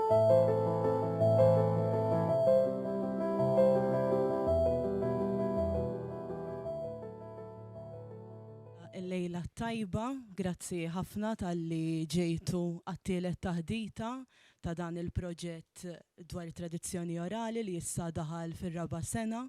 Il-lejla tajba, grazzi ħafna tal-li ġejtu għat-tielet taħdita ta' dan il-proġett dwar tradizzjoni orali li issa daħal fir-raba' sena.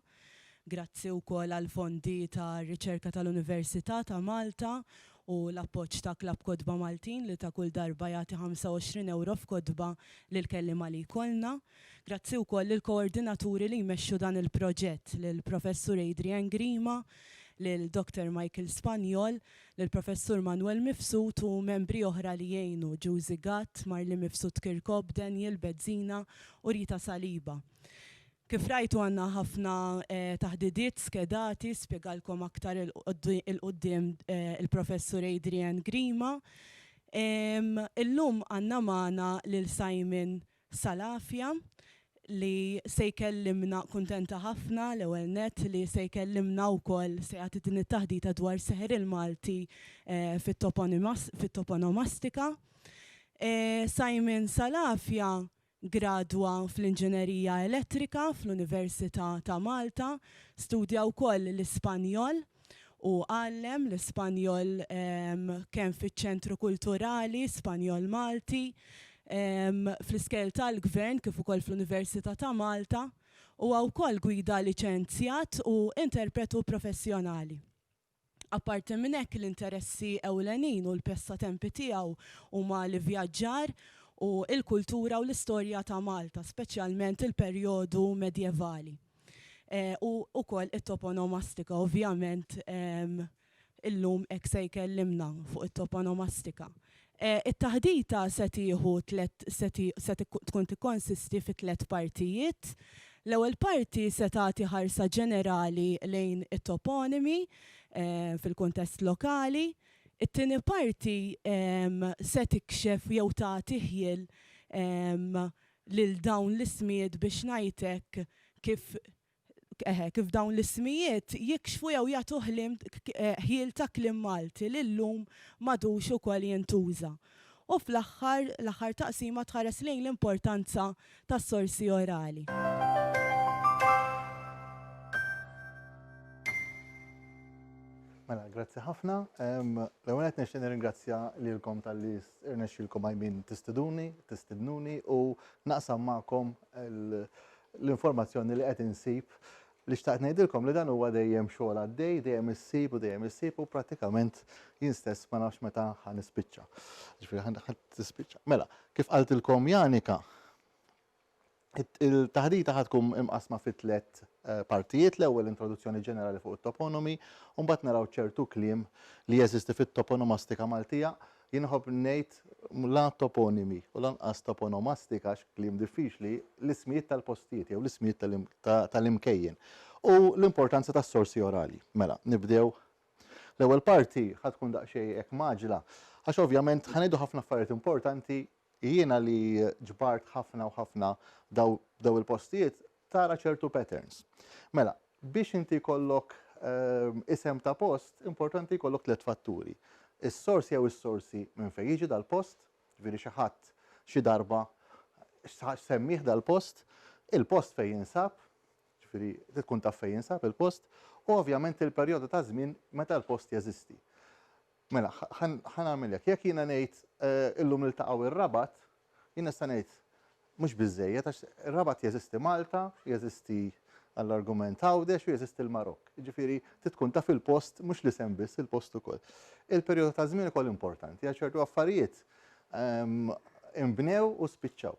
Grazzi wkoll għall-fondi ta' riċerka tal-Università ta' Malta u l-appoġġ ta' Klabb Kodba Maltin li ta' kull darba jagħti 25 euro f'kodba lil kelliema li jkollna. Grazzi wkoll lill-koordinaturi li jmexxu dan il-proġett, lill-Professur Adrian Grima, lil-Dr. Michael Spanjol, lil-Professur Manuel Mifsud u membri oħra li jgħinu Juzi Gatt, Marli Mifsud Kirkob, Daniel Bezzina u Rita Saliba. Kif rajtu għandna ħafna taħdidiet skedati, spjegalkom aktar il-qudiem il-Professur Adrian Grima. Illum għandna magħna lil Simon Salafja li se jkellimna, kuntenta ħafna l-ewwel nett li se jkellimna wkoll se jagħti din it-taħdita dwar seħer il-Malti fit-toponomastika. Simon Salafja gradwa fl-Inġinerija Elettrika fl-Università ta' Malta, studja wkoll l-Ispanjol u għallem l-Ispanjol kemm fiċ-Ċentru Kulturali Spanjol Malti, fl-iskel tal-Gvern kif ukoll fl-Università ta' Malta u wkoll gwida liċenzjat u interpretu professjonali. Apparti minn hekk l-interessi ewlenin u l-passatempi tiegħu huma l-ivvjaġġar u l-kultura u l-istorja ta' Malta, speċjalment il-perjodu medjevali. U wkoll it-toponomastika, ovvjament illum hekk se jkellimna fuq it-toponomastika. It-taħdita se tkun tikkonsisti fi 3 partijiet. L-ewwel parti se tagħti ħarsa ġenerali lejn it-toponimi fil-kuntest lokali. It-tieni parti se tikxef jew tagħti ħiel lil dawn l-ismijiet biex ngħidlek kif dawn l-ismijiet jikxfu jew jagħtu ħiel ta' kliem Malti li llum m'għadux ukoll jintuża. U fl-aħħar taqsima tħares lejn l-importanza tas-sorsi orali. Mela, grazzi ħafna. L-ewwel qed nixtieq nirringrazzja lilkom tal-li irnexxielkom għajmin tistidnuni u naqsam magħkom l-informazzjoni li qed insib li xtaqt ngħidilkom li dan huwa dejjem xogħol għaddej, dejjem issib u prattikament jien stess ma nafx meta ħanispiċċa. Ġifieri ħanispiċċa. Mela, kif qaltilkom Janika, il-taħdita ħadkum imqasma fi 3 partijiet, l-ewwel introduzzjoni ġenerali fuq it-toponomi, u mbagħad naraw ċertu kliem li jeżisti fit-toponomastika Maltija. Jien nħobb ngħid la toponimi u lanqas toponomastika kliem diffiċli l-ismijiet tal-postijiet jew l-ismijiet tal-imkejjen u l-importanza tas-sorsi orali. Mela, nibdew. L-ewwel parti ħad tkun daqsxejn hekk maġla għax ovvjament ħaniedu ħafna affarijiet importanti jiena li ġbart ħafna u ħafna daw il-postijiet tara ċertu patterns. Mela, biex inti jkollok isem ta' post, importanti jkollok 3 fatturi. Is-sorsi jew is-sorsi minn fejn jiġi dal-post, ġifieri xi ħadd xi darba semmih dal-post, il-post fejn jinsab, ġifieri tkun taf fejn jinsab il-post, u ovvjament il-perjodu ta' żmien meta l-post jeżisti. Mela, ħanagħmel hekk, jekk jiena ngħid illum niltaqgħu ir-Rabat, jien nista' ngħid mhux biżżejjed għax ir-Rabat jeżisti Malta, jeżisti għall-argument Għawdex u jeżisti l-Marokk. Ġifieri tkun taf il-post mhux l-isem biss, il-post ukoll. Il-perjodu ta' żmien ukoll importanti għax ċertu affarijiet inbnew u spiċċaw.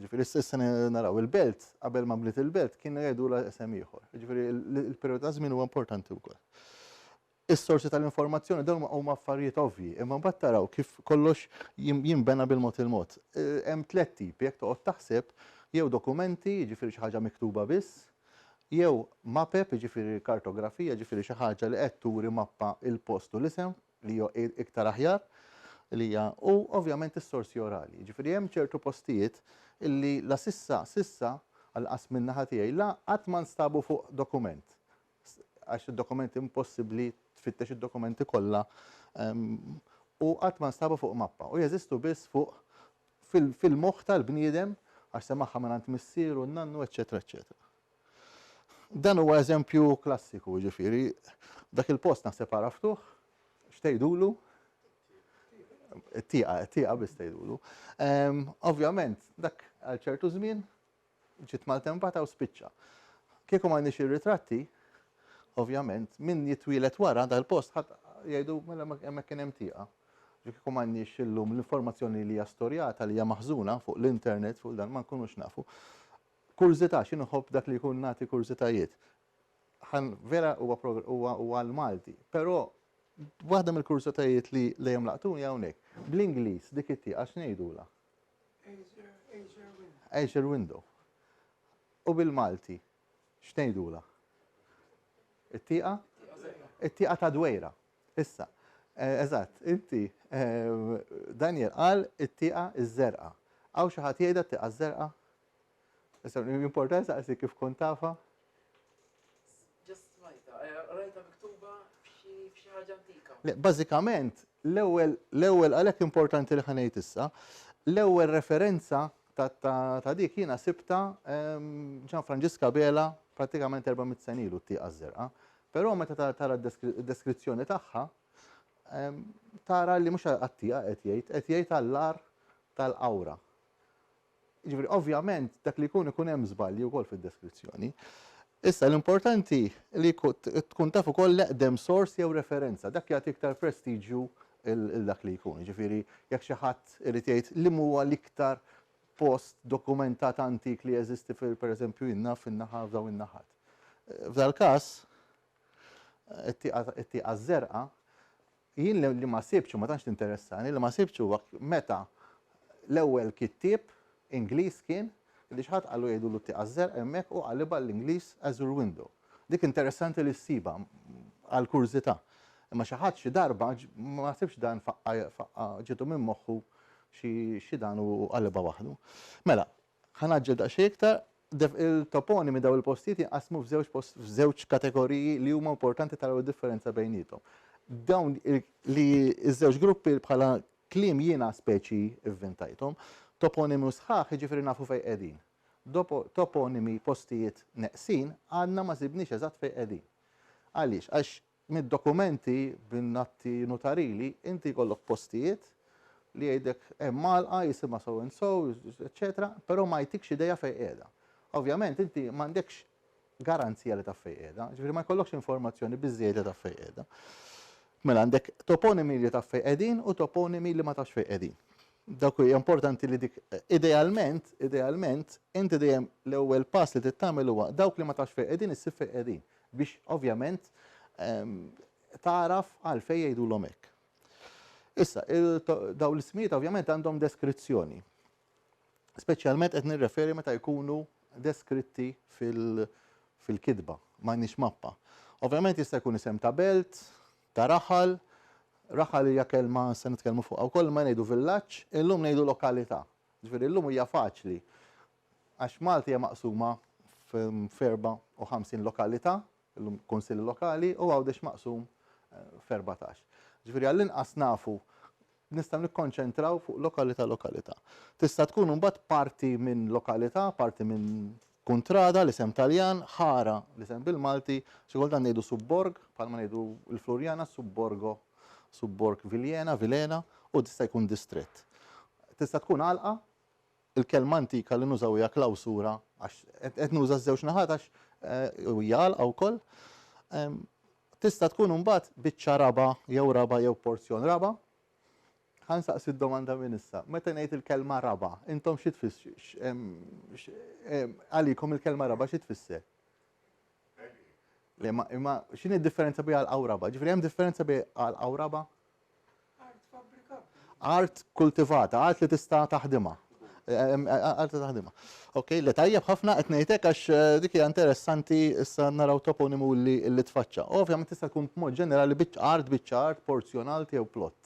Ġifieri issa naraw il-belt qabel ma bliet il-belt kien jgħidula isem ieħor. Ġifieri il-perjodu ta' żmien huwa importanti wkoll. Is-sorsi tal-informazzjoni dawn huma affarijiet ovvji, imma mbagħad taraw kif kollox jinbena bil-mod il-mod. Hemm 3 tipi jekk toqgħod taħseb jew dokumenti, jiġifieri xi ħaġa miktuba biss, jew mapep, jiġifieri kartografija, jiġifieri xi ħaġa li qed turi mappa il-post u l-isem li hija iktar aħjar li hija u ovvjament is-sorsi orali. Jiġifieri hemm ċertu postijiet illi la sissa għal-qas min-naħa tiegħi la qatt ma nstabu fuq dokument. Għax id-dokumenti impossibbli tfittex id-dokumenti kollha u qatt ma nstabu fuq mappa u jeżistu biss fil-moħħ tal-bniedem għax semaħħa minn missieru, nannu, eċetera, eċetera. Dan huwa eżempju klassiku, ġifieri, dak il-post naħseb araftuh, xtejdulu? Tieqa biss tgħidulu. Ovvjament, dak għal ċertu żmien ġiet maltempata u spiċċa. Kieku m'għandniex ir-ritratti, ovvjament, min jitwielet wara dal-post ħadd jgħidu mela hemmhekk kien hemm tieqa. Kieku m'għandniex illum l-informazzjoni li hija storjata li hija maħżuna fuq l-internet fuq dan ma nkunux nafu. Kurzità, x'inhu ħobb dak li jkun nagħti kurzitajiet. Vera huwa l-Malti, però waħda mill-kurzitajiet li lejhom laqtuni hawnhekk. Bl-Ingliż dik it-tieqa x'ngħidula? Azure window. U bil-Malti x'ngħidula? It-tieqa? It-tieqa ta' dwejra. Issa, eżatt, inti Daniel qal it-tieqa iż-żerqa. Hawn xi ħadd jgħidha t-tieqa żerqa? Issa importanti saqsi kif kont tafa? Rajta miktuba f'xi ħaġa antika. Bażikament, l-ewwel għalhekk importanti li ħanejt issa, l-ewwel referenza ta' dik jiena sibta Gian Franġiska Bela pratikament 400 sen ilu t-tieqa żerqa, però meta tara d-deskrizzjoni tagħha tara li mhux għat-tieqa qed jgħid għall-ar tal-awra. Ġifieri ovvjament dak li jkun hemm żbalji wkoll fid-deskrizzjoni. Issa l-importanti li tkun taf ukoll l-eqdem sors jew referenza, dak jagħti iktar prestiġju il-dak li jkun. Ġifieri jekk xi ħadd irid jgħid li huwa l-iktar post dokumentat antik li jeżisti pereżempju inna fin-naħa f'dawn in-naħat. F'dal-każ it-tieqa żerqa jien li ma sibx ma tantx tinteressani li ma sibx huwa meta l-ewwel kittieb Ingliż kien li xħat għallu jgħidu l-tieqa żerqa hemmhekk u qalibha l-Ingliż Azure window. Dik interessanti li ssiba għal kurzità. Imma xi ħadd xi darba ma sibx dan faqqa ġitu minn moħħu xi dan u qalibha waħdu. Mela, ħanaġġel daqsxejn iktar il-toponimi daw il-postijiet jinqasmu f'żewġ kategoriji li huma importanti taraw id-differenza bejniethom. Dawn li ż-żewġ gruppi bħala kliem jiena speċi ivvintajthom, toponimi sħaħ jiġifieri nafu fejn qegħdin. Toponimi postijiet neqsin għandna ma sibniex eżatt fejn qegħdin. Għaliex? Għax mid-dokumenti bin-natti notarili inti jkollok postijiet li jgħidek hemm malqa jisimha so and so, eċetera, però ma jtikx idea fejn qiegħda. Ovvjament inti m'għandekx garanzija li taf fejn qiegħda, ġifieri ma jkollokx informazzjoni biżżejjed li taf fejn qiegħda. Mela għandek toponimi li taf fejn qegħdin u toponimi li ma tafx fejn qegħdin. Dak huwa importanti li dik idealment inti dejjem l-ewwel pass li tittamel huwa dawk li ma tafx fejn qegħdin issib fejn qegħdin biex ovvjament taraf għalfejn jgħidulhom hekk. Issa, dawn l-ismijiet ovvjament għandhom deskrizzjoni. Speċjalment qed nirreferi meta jkunu deskritti fil-kitba, m'għandniex mappa. Ovvjament jista' jkun isem ta' belt, ta' raħal hija kelma se nitkellmu fuqha wkoll ma ngħidu villaġġ, illum ngħidu lokalità. Ġifieri llum hija faċli għax Malti hija maqsuma f'54 lokalità, illum kunsilli lokali u Għawdex maqsum f'14. Ġifieri għall-inqas nafu nistgħu nikkonċentraw fuq lokalità. Tista' tkun imbagħad parti minn lokalità, parti minn kuntrada li sem Taljan, ħara li sem bil-Malti, xi kultant ngħidu subborg, bħalma ngħidu l-Flurjana subborg Viljena, Vilena u tista' jkun distrett. Tista' tkun għalqa, il-kelma antika li nużaw hija klawsura għax qed nuża żewġ naħat għax hija għalqa wkoll. Tista' tkun imbagħad biċċa raba jew porzjon raba. Ħansaqsi d-domanda minn issa. Meta ngħid il-kelma raba, intom xi tfisser? Għalikom il-kelma raba xi tfisser? Imma x'inhi d-differenza bejn għalqa u raba? Ġifieri hemm differenza bejn għalqa u raba? Art fabbrikabbli. Art kultivata, art li tista' taħdimha. Art taħdimha. Okej, li tajjeb ħafna qed ngħidlek għax dik hija interessanti issa naraw toponimu li tfaċċa. Ovvjament tista' tkun b'mod ġenerali biċċa art, porzjonalti jew plott.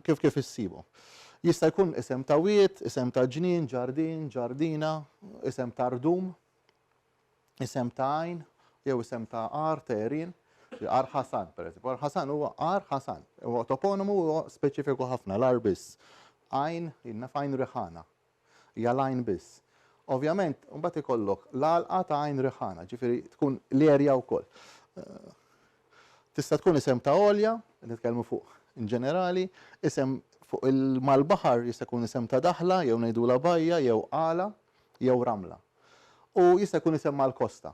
Kif issibu. Jista' jkun isem ta' wiet, isem ta' ġnien, ġardin, ġardina, isem ta' rdum, isem ta' għajn, jew isem ta' ar, terin, ar Ħasan, pereżempju. Ar Ħasan huwa ar Ħasan. Huwa toponimu huwa speċifiku ħafna, l-ar biss. għajn, jinna f'għajn riħana. Hija l-għajn biss. Ovvjament, mbagħad ikollok l-għalqa ta' għajn riħana, ġifieri tkun l-erja wkoll. Tista' tkun isem ta' olja, nitkellmu fuq in ġenerali, isem fuq mal-baħar jista' jkun isem ta' daħla, jew ngħidula bajja, jew qala, jew ramla. U jista' jkun isem mal-kosta.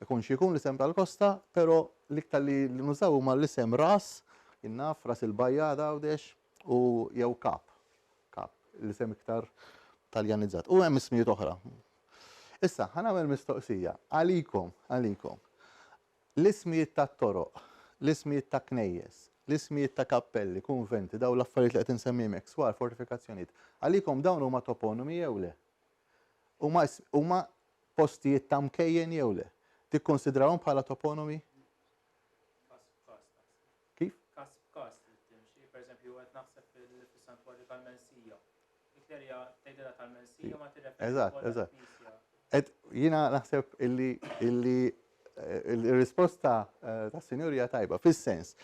Ikun xi jkun l-isem tal-kosta, però l-iktar li nużaw huma l-isem ras, innaf, ras il-bajja dawdex, u jew kap. Kap, l-isem iktar taljanizzat. U hemm ismijiet oħra. Issa, ħanagħmel mistoqsija. Għalikom, l-ismijiet tat-toroq, l-ismijiet ta' knejjes, l-ismijiet ta' kappelli, kunventi, daw l-affarijiet li qed insemmimek, swar, fortifikazzjonijiet. Għalikom dawn huma toponimi jew le? Huma postijiet ta' mkejjen jew le? Tikkonsidrawhom bħala toponimi? Kif? Kas timxi, pereżempju qed naħseb fis-santwarju tal-Mensija. Iktarja tgħidilha tal-Mensija ma tirreferi. Eżatt. Jiena naħseb illi il-risposta tas-sinjurija tajba, fis-sens.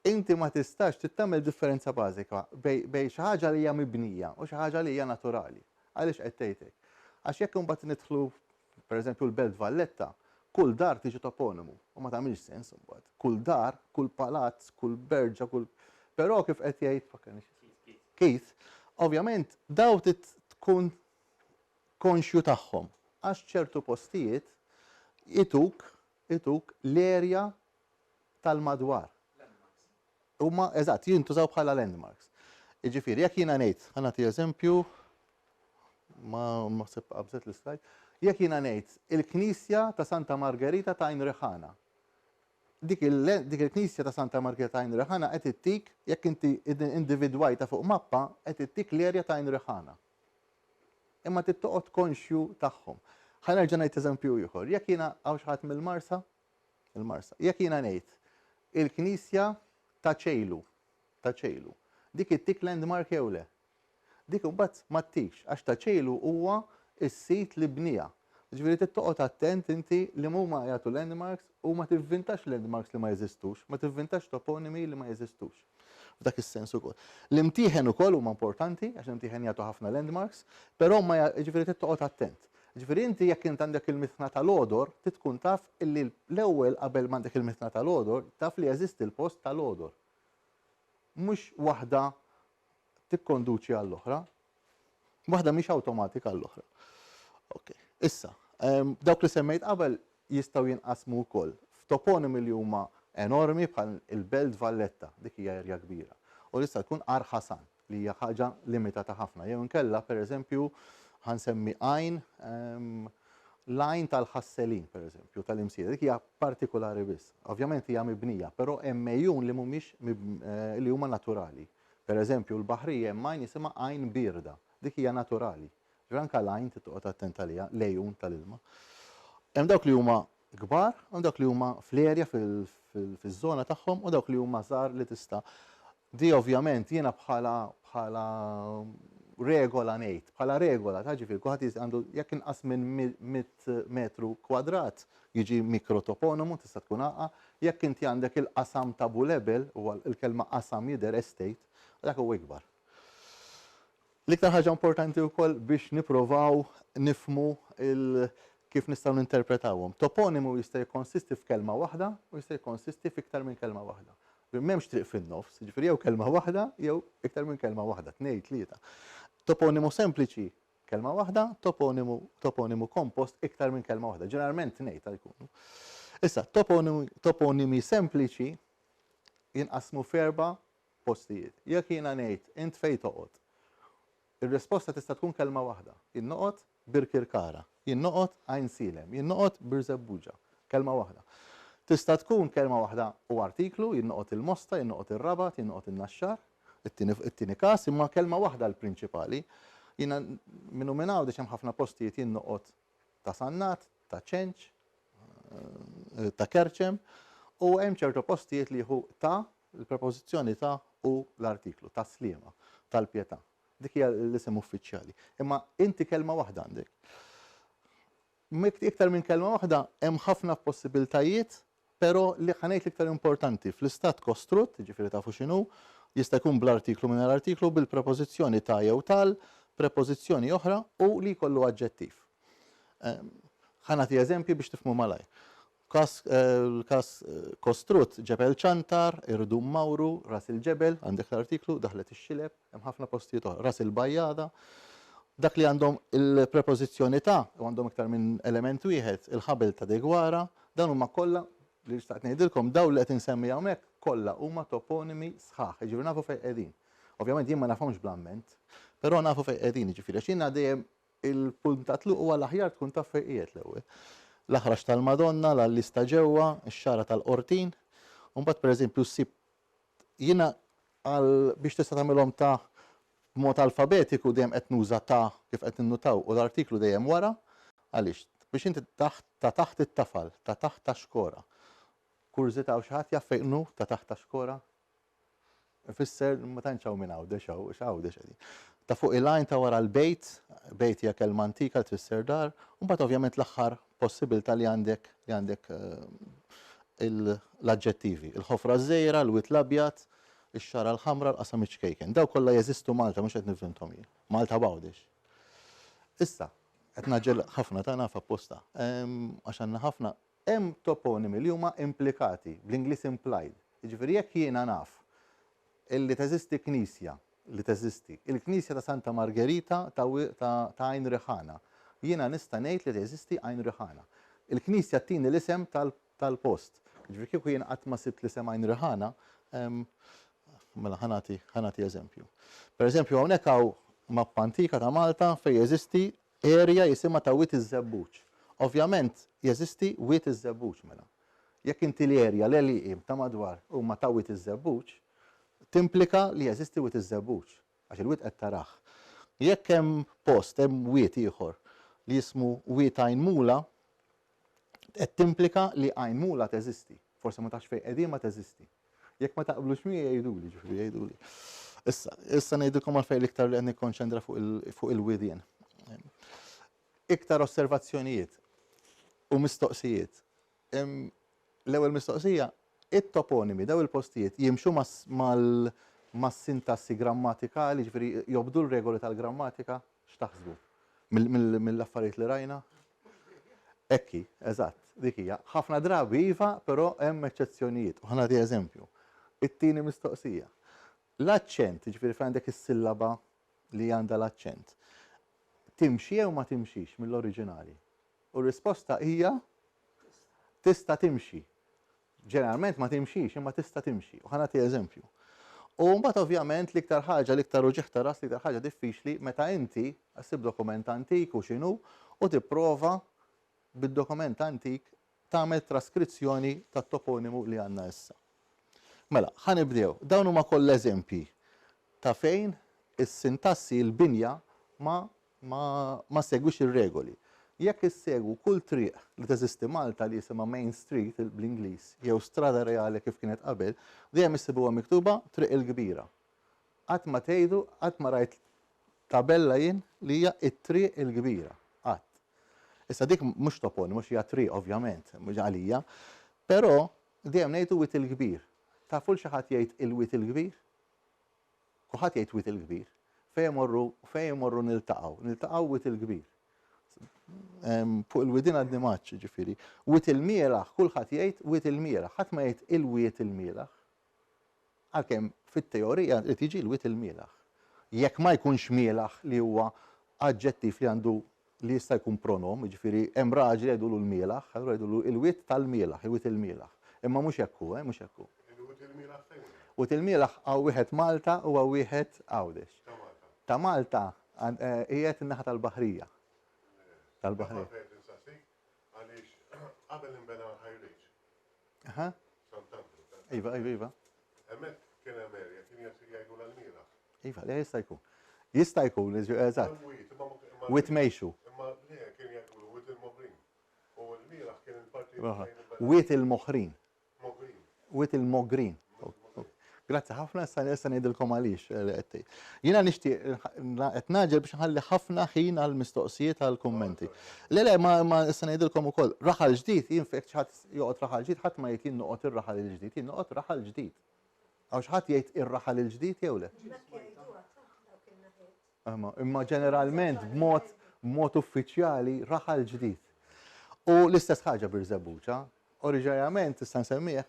Inti ma tistax tittamel differenza bażika bej xi ħaġa li hija mibnija u xi ħaġa li hija naturali. Għaliex qed tgħidlek? Għax jekk imbagħad nidħlu pereżempju l-Belt Valletta, kull dar tiġi toponimu u ma tagħmilx sens imbagħad. Kull dar, kull palazz, kull berġa, però kif qed jgħid Keith, ovvjament daw tkun konxju tagħhom għax ċertu postijiet ituk l-erja tal-madwar. Huma eżatt jintużaw bħala landmarks. Jiġifieri jekk jiena ngħid, ħanati eżempju ma sepp qabżet l-slide, jekk jiena ngħid il-Knisja ta' Santa Margherita ta' Għajn Riħana. Dik il-Knisja ta' Santa Margherita ta' Għajn Riħana qed ittik jekk inti individwajta fuq mappa qed ittik l-erja ta' Għajn Riħana. Imma tittoqgħod konxju tagħhom. Ħanerġa' ngħid eżempju ieħor. Jekk jiena hawn xi ħadd mill-Marsa, jekk jiena ngħid il-Knisja ta' ċejlu, dik ittik landmark jew le. Dik imbagħad ma ttikx għax ta' ċejlu huwa s-sit li bnija. Ġifieri tittoqgħod attent inti li huma jagħtu landmarks u ma tivvintax landmarks li ma jeżistux, ma tivvintax toponimi li ma jeżistux. F'dak is-sens ukoll. L-imtieħen ukoll huma importanti għax l-imtieħen jagħtu ħafna landmarks, però ma ġifieri tittoqgħod attent. Ġifieri inti jekk int għandek il-mithna tal-Odor, tkun taf illi l-ewwel qabel m'għandek il-mithna tal-Odor, taf li jeżisti l-post tal-Odor. Mhux waħda tikkonduċi għall-oħra, waħda mhix awtomatika għall-oħra. Okay. Issa, dawk li semmejt qabel jistgħu jinqasmu wkoll f'toponimi li huma enormi bħal il-Belt Valletta, dik hija erja kbira. U issa tkun Ar Ħasan li hija ħaġa limitata ħafna. Jew inkella pereżempju ħansemmi għajn l-għajn tal-ħasselin, pereżempju, tal-imsieda, dik hija partikolari biss. Ovvjament hija mibnija, però hemm mejjun li mhumiex li huma naturali. Pereżempju, l-Baħrija hemm għajn jisimha għajn birda, dik hija naturali. Anke l-għajn tittoqgħod attent għaliha, lejjun tal-ilma. Hemm dawk li huma kbar, hemm dawk li huma fl-erja fiż-żona tagħhom u dawk li huma żgħar li tista' di ovvjament jiena bħala regola ngħid, bħala regola ta' ġifier kulħadd għandu jekk inqas minn 100 metru kwadrat jiġi mikrotoponimu tista' tkun aqqa, jekk inti għandek il-qasam ta' Bulebel huwa l-kelma qasam jidher estate, dak huwa ikbar. L-iktar ħaġa importanti wkoll biex nippruvaw nifhmu kif nistgħu ninterpretawhom. Toponimu jista' jikkonsisti f'kelma waħda u jista' jikkonsisti f'iktar minn kelma waħda. M'hemmx triq fin-nofs, jiġifieri jew kelma waħda jew iktar minn kelma waħda, tnejn tlieta. Toponimu sempliċi kelma waħda, toponimu kompost iktar minn kelma waħda. Ġeneralment tnejn jkunu. Issa, toponimi sempliċi jinqasmu f'erba' postijiet. Jekk jiena ngħid int fejn toqgħod, ir-risposta tista' tkun kelma waħda. Jinnoqgħod Birkirkara, jinnoqgħod Għajn Silem, jinnoqgħod Birzebbuġa, kelma waħda. Tista' tkun kelma waħda u artiklu, jinnoqgħod il-Mosta, jinnoqgħod ir-Rabat, jinnoqgħod in-Naxxar, it-tieni każ imma kelma waħda l-prinċipali. Jiena minnu minn hawn hemm ħafna postijiet jinnoqgħod ta' Sannat, ta' Ċenċ, ta' Kerċem u hemm ċertu postijiet li jieħu ta' il-prepożizzjoni ta' u l-artiklu ta' Sliema, tal-Pjetà. Dik hija l-isem uffiċjali. Imma inti kelma waħda għandek. Iktar minn kelma waħda hemm ħafna possibiltajiet, però li ħanejt l-iktar importanti fl-istat kostrut, jiġifieri tafu x'inhu, Jista' jkun bl-artiklu minn l-artiklu bil-prepożizzjoni ta' jew tal, prepożizzjoni oħra u li jkollu aġġettiv. Ħanati eżempju biex tifhmu malaj. Kas Kostrut, Ġebel Ċantar, Irdum Mawru, Ras il-Ġebel, għandek l-artiklu, daħlet ix-xileb, hemm ħafna postijiet oħra, Ras il-Bajjada. Dak li għandhom il-prepożizzjoni ta' u għandhom iktar minn element wieħed, il-ħabel ta' degwara, dan huma kollha li xtaqt ngħidilkom daw li qed insemmi hawnhekk kollha huma toponimi sħaħ, jiġifieri nafu fejn qegħdin. Ovvjament jien ma nafhomx bl-amment, però nafu fejn qegħdin, jiġifieri għax jiena dejjem il-punt ta' tluq huwa l-aħjar tkun taf fejn qiegħed l-ewwel. L-aħraġ tal-Madonna, l-lista ġewwa, ix-xara tal-qortin, u mbagħad pereżempju ssib jiena biex tista' tagħmilhom ta' b'mod alfabetiku dejjem qed nuża ta' kif qed innutaw u l-artiklu dejjem wara, għaliex biex inti taħt it-tafal, ta' taħt ta' xkora. Kurzita u xi ħadd jaf fejn hu ta' taħt ta' xkora? Ifisser ma tantx hawn minn għawdex x'għawdex qegħdin. Ta' fuq il-lajn ta' wara l-bejt, bejt hija kelma antika tfisser dar, u mbagħad ovvjament l-aħħar possibilità li għandek l-aġġettivi. Il-ħofra żgħira, l-wit l-abjad, ix-xara l-ħamra, l-qasam iċ-kejken. Daw kollha jeżistu Malta mhux qed nivvinthom jien. Malta b'għawdex. Issa, qed naġġel ħafna ta' naf apposta. Għax għandna ħafna hemm toponimi li huma implikati, bl-Ingliż implied. Jiġifieri jekk jiena naf illi teżisti knisja li teżisti. Il-Knisja ta' Santa Margherita ta' Għajn Riħana. Jiena nista' ngħid li teżisti Għajn Riħana. Il-Knisja tini l-isem tal-post. Ġifieri kieku jien qatt ma sibt l-isem Għajn Riħana, mela ħanati eżempju. Pereżempju hawnhekk hawn mappa antika ta' Malta fejn jeżisti area jisimha ta' Wied iż-Żebbuġ. Ovvjament jeżisti Wied iż-Żebbuġ mela. Jekk inti l-area l-eliqiem ta' madwar huma ta' Wied iż-Żebbuġ, timplika li jeżisti Wied iż-Żebbuġ, għax il-wied qed tarah. Jekk hemm post, hemm wied ieħor li jismu Wied Għajn Mula, qed timplika li Għajn Mula teżisti. Forsi ma tafx fejn qegħdin ma teżisti. Jekk ma taqblux miegħi jgħiduli, ġifieri jgħiduli. Issa ngħidilkom għalfejn l-iktar li qed nikkonċentra fuq il-widien. Iktar osservazzjonijiet u mistoqsijiet. L-ewwel mistoqsija, it-toponimi daw il-postijiet jimxu mas-sintassi grammatikali, ġifieri jobdu l-regoli tal-grammatika, x'taħsbu? Mill-affarijiet li rajna? Ekki, eżatt, dik hija. Ħafna drabi iva, però hemm eċċezzjonijiet. U ħanati eżempju. It-tieni mistoqsija. L-aċċent, ġifieri fejn għandek is-sillaba li għandha l-aċċent. Timxi jew ma timxix mill-oriġinali? U r-risposta hija tista' timxi. Ġeneralment ma timxix, imma tista' timxi. U ħanati eżempju. U mbagħad ovvjament l-iktar ħaġa, l-iktar uġieħ ta' ras, l-iktar ħaġa diffiċli meta inti ssib dokument antik u x'inhu u tipprova bid-dokument antik tagħmel traskrizzjoni tat-toponimu li għandna issa. Mela, ħanibdew. Dawn huma kollha eżempji ta' fejn is-sintassi l-binja ma segwix ir-regoli. Jekk issegwu kull triq li teżisti Malta li jisimha Main Street bl-Ingliż jew strada reali kif kienet qabel, dejjem issibuha miktuba triq il-kbira. Qatt ma tgħidu, qatt ma rajt tabella jien li hija t-triq il-kbira. Qatt. Issa dik mhux toponi, mhux hija triq ovvjament, mhux għalija, però dejjem ngħidu Wied il-kbir. Tafu xi ħadd jgħid il-Wied il-kbir? Kulħadd jgħid Wied il-kbir. Fejn imorru niltaqgħu Wied il-kbir. Fuq il-widin għadni maċ, ġifiri. Wied il-mielaħ, kulħadd jgħid Wied il-mielaħ, ħadd ma jgħid il-Wied il-mielaħ. Għalkemm fit-teorija li tiġi l-Wied il-mielaħ. Jekk ma jkunx mielaħ li huwa aġġettiv li għandu li jista' jkun pronom, ġifiri hemm raġel jgħidulu l-mielaħ, allura jgħidulu il-Wied tal-mielaħ, il-Wied il-mielaħ. Imma mhux hekk hu, mhux hekk hu. Il-Wied il-mielaħ fejn? Wied il-mielaħ hawn wieħed Malta u wieħed Għawdex. Ta' Malta qiegħed in-naħa tal-Baħrija. Tal-Baħrija. Għaliex qabel inbena ħajriġ. Aha. Iva. Hemmhekk kien hemm erja, kien jgħidu l-mielaħ. Iva, li jista' jkun. Jista' jkun, eżatt. Wied mejxu. Imma le kien jgħidu Wied il-Mogrin. U l-mielaħ kien il-parti. Wied il-Moħrin. Mogrin. Wied il-Mogrin. Grazzi ħafna, issa ngħidilkom għaliex qed. Jiena nixtieq qed naġel biex nħalli ħafna ħin għall mistoqsijiet għall kummenti. Le ma issa ngħidilkom ukoll raħal ġdid, jien fejn ħadd joqgħod raħal ġdid, ħadd ma jgħid jien noqgħod ir-raħal il-ġdid, jien noqgħod raħal ġdid. Għax ħadd jgħid ir-raħal il-ġdid jew le? Imma ġeneralment b'mod uffiċjali raħal ġdid. U l-istess ħaġa bir-żebbuġa. Oriġinarjament tista' nsemmih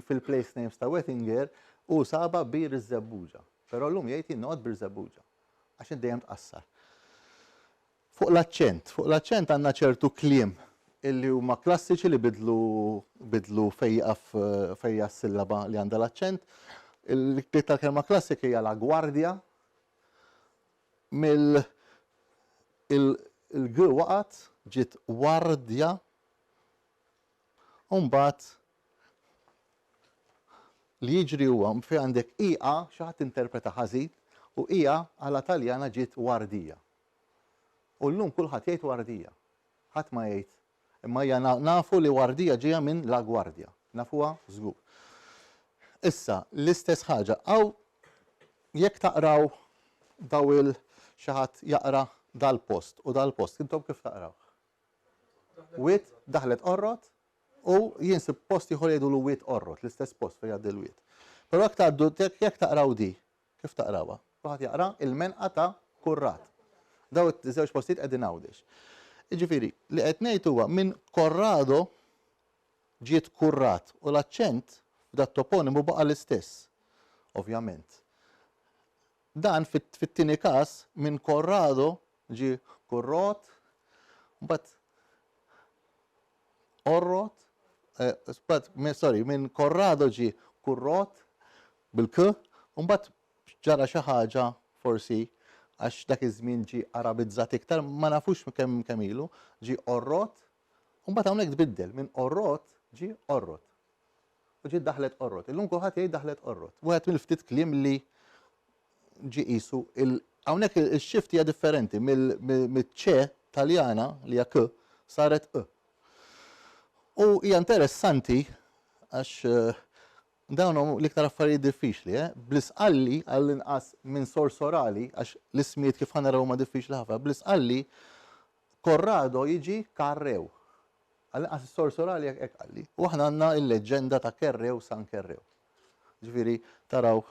fil-place names ta' Wettinger u saba bir iż-żebbuġa. Però llum jgħid jinnoqgħod bir-żebbuġa għax dejjem tqassar. Fuq l-aċċent għandna ċertu kliem illi huma klassiċi li bidlu fejja s-sillaba li għandha l-aċċent. Il-kliet tal-kelma klassika hija la gwardja il-g waqgħet ġiet wardja u mbagħad li jiġri huwa fejn għandek iqa xi ħadd interpreta ħażin u hija għala Taljana ġiet wardija. U llum kulħadd jgħid wardija. Ħadd ma jgħid. Imma hija nafu li wardija ġejja minn la gwardja. Nafuha żgur. Issa l-istess ħaġa hawn jekk taqraw daw xi ħadd jaqra dal-post u dal-post intom kif taqraw? Wit daħlet qorrot u jinsib post ieħor jgħidulu wit qorrot, l-istess post fejn jgħaddi l-wit. Però jekk taqraw di, kif taqrawha? Kulħadd jaqra il-menqa ta' kurrat. Daw iż-żewġ postijiet qegħdin hawndex. Jiġifieri, li qed ngħid huwa minn Korrado ġiet kurrat u l-aċċent dat-toponimu baqa' l-istess, ovvjament. Dan fit-tieni każ minn Korrado ġi kurrot, mbagħad orrot, minn Korrado ġi kurrot bil-k, u mbagħad ġara xi ħaġa forsi għax dak iż-żmien ġi arabizzat iktar, ma nafux kemm ilu, ġi orrot, u mbagħad hawnhekk tbiddel minn orrot ġi orrot. U ġi daħlet orrot. Illum kulħadd jgħid daħlet orrot. Wieħed mill-ftit kliem li ġi qisu hawnhekk il-xift hija differenti mill-ċe Taljana li hija k saret q. U hija interessanti għax dawn l-iktar affarijiet diffiċli, bl-isqalli għall-inqas minn sors orali għax l-ismijiet kif ħanaraw huma diffiċli ħafna, bl-isqalli Korrado jiġi Karrew. Għall-inqas is-sors orali hekk qalli. U aħna għandna l-leġenda ta' Kerrew San Kerrew. Ġifieri taraw